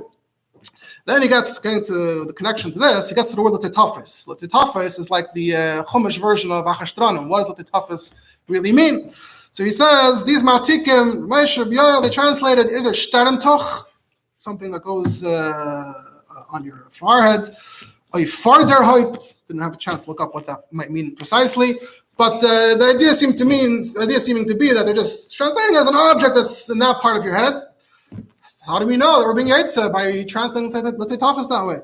Then he gets, getting to the connection to this, he gets to the word Latitafis. Latitafis is like the Chumash version of Achashtranum. What does Latitafis really mean? So he says, these Matikim, Moshe, Yoel, they translated either Sterntuch, something that goes on your forehead, or Farderhaupt, didn't have a chance to look up what that might mean precisely. But the idea seeming to be that they're just translating as an object that's in that part of your head. How do we know that we're being Yitzah by translating Latitafis that way?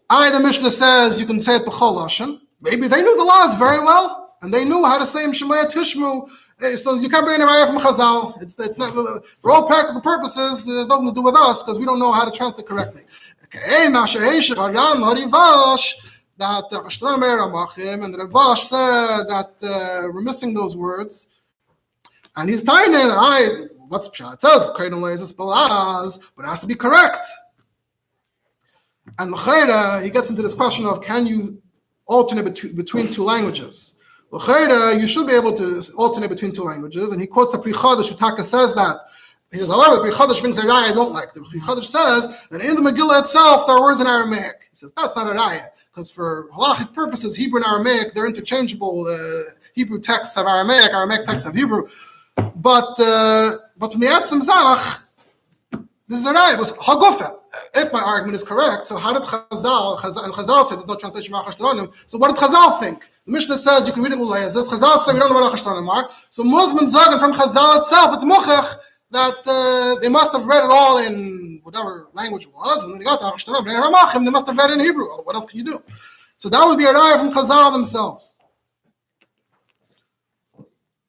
The Mishnah says you can say it b'chol lashon. Maybe they knew the laws very well, and they knew how to say Shemaya Tishmu. So you can't bring an ayah from Chazal. It's not, for all practical purposes, there's nothing to do with us because we don't know how to translate correctly. That and the Rivash said that we're missing those words, and he's tying in. What's Pshat? It says but it has to be correct. And l'chayra, he gets into this question of can you alternate between two languages? L'chayra, you should be able to alternate between two languages, and he quotes the Pri Chadash. Utaka says that. He says, however, the Pri Chadash brings a raya I don't like. The Pri Chadash says that in the Megillah itself there are words in Aramaic. He says that's not a raya. Because for halachic purposes, Hebrew and Aramaic, they're interchangeable. Hebrew texts have Aramaic texts have Hebrew. But from the Etzem Zach, this is right. It was Hagufa. If my argument is correct, so how did Chazal and Chazal said there's no translation of Achashtaronim. So what did Chazal think? The Mishnah says you can read it like this. Chazal said we don't know what Achashtaronim are. So Muslims sagen from Chazal itself, it's muchach that they must have read it all in whatever language it was, and then they got to Achashtaronim. They must have read it in Hebrew. What else can you do? So that would be a raya from Chazal themselves.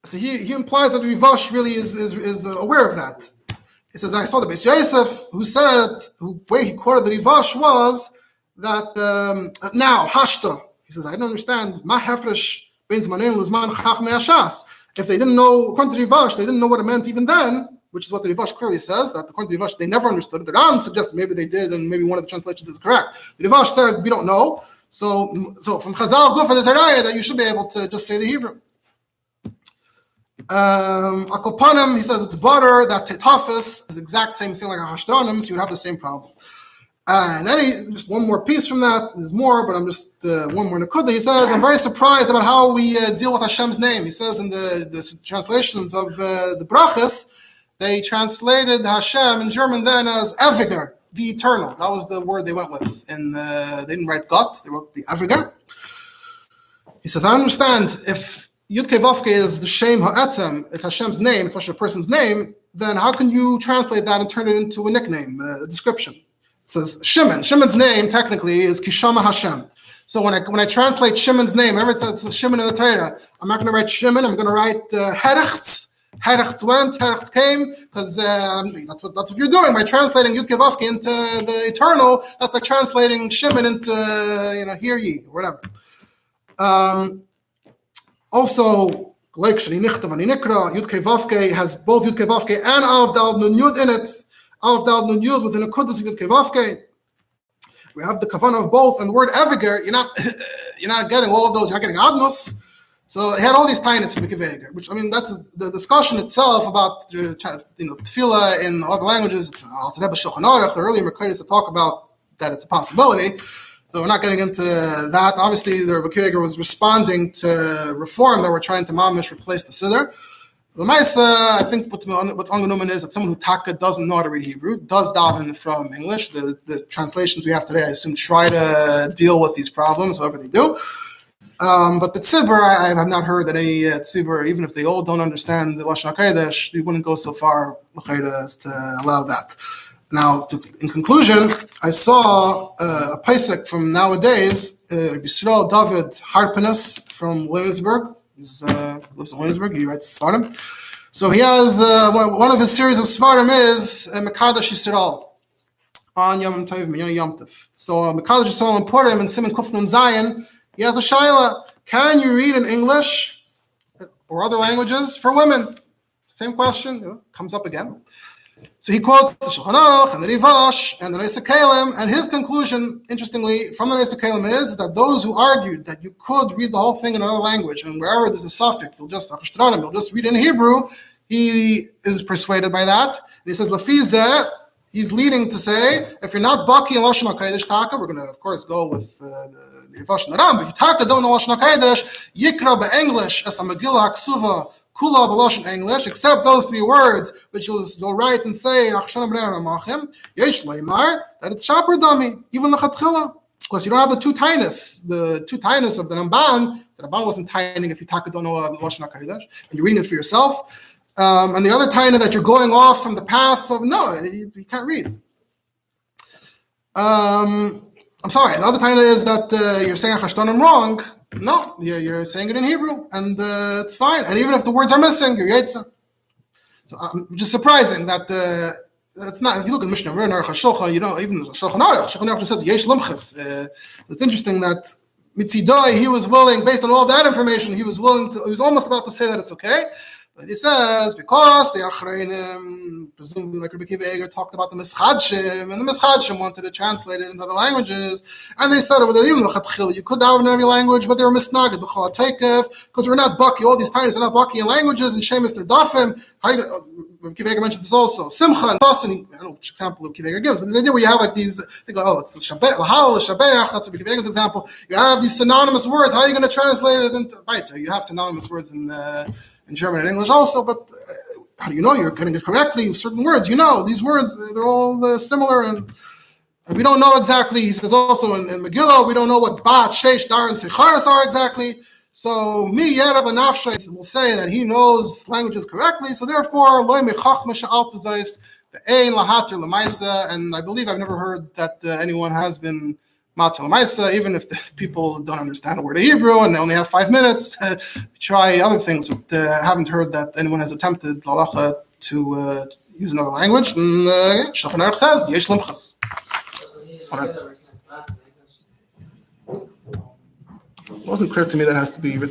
So he implies that Rivash really is aware of that. He says, I saw the Beis Yosef who said, the way he quoted the Rivash was that now, Hashta, he says, I don't understand, Ma Hefresh Ben Zmanin Lizman Chachmei Hashas. If they didn't know, according to Rivash, they didn't know what it meant even then, which is what the Rivash clearly says, that according to Rivash, they never understood it. The Ram suggested maybe they did, and maybe one of the translations is correct. The Rivash said, we don't know. So from Chazal Gufa, there's a raya that you should be able to just say the Hebrew. Akopanim, he says it's butter, that tetafis is the exact same thing like a hashtronim, so you would have the same problem. And then just one more piece from that, there's more, but I'm just one more nakuda. He says, I'm very surprised about how we deal with Hashem's name. He says in the translations of the brachas, they translated Hashem in German then as Eviger, the eternal. That was the word they went with. And they didn't write Gott, they wrote the Eviger. He says, I understand if Yud Kei Vav Kei is the Shem Ha'etzem, it's Hashem's name, especially a person's name, then how can you translate that and turn it into a nickname, a description? It says Shimon. Shimon's name technically is Kishama Hashem. So when I translate Shimon's name, whenever it says Shimon in the Torah, I'm not going to write Shimon, I'm going to write Herechts. Herechts went, Herechts came, because that's what you're doing by translating Yud Kei Vav Kei into the eternal. That's like translating Shimon into hear ye or whatever. Also, like Shani Nichtav Ani Nikra, Yud Kei Vav Kei has both Yud Kei Vav Kei and Aleph Dal Nun Yud in it. Aleph Dal Nun Yud within a kudus of Yud Kei Vav Kei. We have the kavanah of both, and the word Eviger, you're not getting all of those. You're not getting Adnos. So it had all these tinies of Eviger, which that's the discussion itself about tefillah in other languages. It's the earlier Merkadis to talk about that it's a possibility. So we're not getting into that. Obviously, the Rabbi Shraga was responding to reform that we're trying to mamish replace the Siddur. The Maisa, I think what's ungenommen is that someone who taka doesn't know how to read Hebrew, does daven from English. The translations we have today, I assume, try to deal with these problems, whatever they do. But the tzibur, I have not heard that any tzibur, even if they all don't understand the Lashon HaKodesh, we wouldn't go so far as to allow that. Now, in conclusion, I saw a Pesach from nowadays, Rabbi Shraga Dovid Homnick from Williamsburg. He lives in Williamsburg. He writes Svarim. So he has one of his series of Svarim is Mekadosh Yisrael on Yom Tov, Yom Tov. So Mekadosh Yisrael and Purim and Simon Kuf Nun Zayin, he has a shaila. Can you read in English or other languages for women? Same question comes up again. So he quotes the Shulchan Aruch and the Rivash and the Neis HaKelim, and his conclusion, interestingly, from the Neis HaKelim is that those who argued that you could read the whole thing in another language, and wherever there's a suffix, you'll just read it in Hebrew, he is persuaded by that. And he says, Lafizeh, he's leading to say, if you're not Baki and Lashon HaKodesh Taka, we're going to, of course, go with the Rivash and the Ram, but if you Taka don't know Lashon HaKodesh, Yikra be'English as a Megillah HaKsuva, Kula b'Lashon English, except those three words, which you'll write and say, Yesh Leimar, that it's Shaper Dami, even the Chatchila. Because you don't have the two tinus of the Ramban. The Ramban wasn't tining if you don't know Lashon HaKodesh, and you're reading it for yourself. And the other tiny that you're going off from the path of, you can't read. I'm sorry, the other tiny is that you're saying Hashtanim wrong. No, you're saying it in Hebrew, and it's fine. And even if the words are missing, you're Yetzah. So just surprising that it's not. If you look at Mishnah, even the Shulchan Aruch says Yesh Limches. It's interesting that Mitzidai, he was willing, based on all that information, he was almost about to say that it's okay. But he says, because the Achreinim, presumably like Rabbi Kiva Eger talked about the Mischadshim, and the Mischadshim wanted to translate it into other languages, and they said, even though you could have in every language, but they were misnagid, because we're not Baki, all these times are not Baki in languages, and Shemus Dafim. Rabbi Kiva Eger mentions this also. Simcha and Tosin, I don't know which example Rabbi Kiva Eger gives, but this idea where you have like these, it's the Lahal, Shabeach, that's Rabbi Kiva Eger's example. You have these synonymous words, how are you going to translate it into, right, you have synonymous words in German and English also, but how do you know you're getting it correctly? Certain words, these words, they're all similar, and we don't know exactly. He says also in Megillah, we don't know what Bat, Sheish, Dar, and Secharis are exactly. So mi Yerav and Nafshay will say that he knows languages correctly. So therefore, loy mechachma she'al tazayis ve'ein lahatir l'maisa. And I believe I've never heard that anyone has been matir l'maisa, even if the people don't understand a word of Hebrew and they only have 5 minutes. Try other things, but haven't heard that anyone has attempted halacha to use another language. And Shulchan Aruch says yesh limchas. It wasn't clear to me that it has to be written.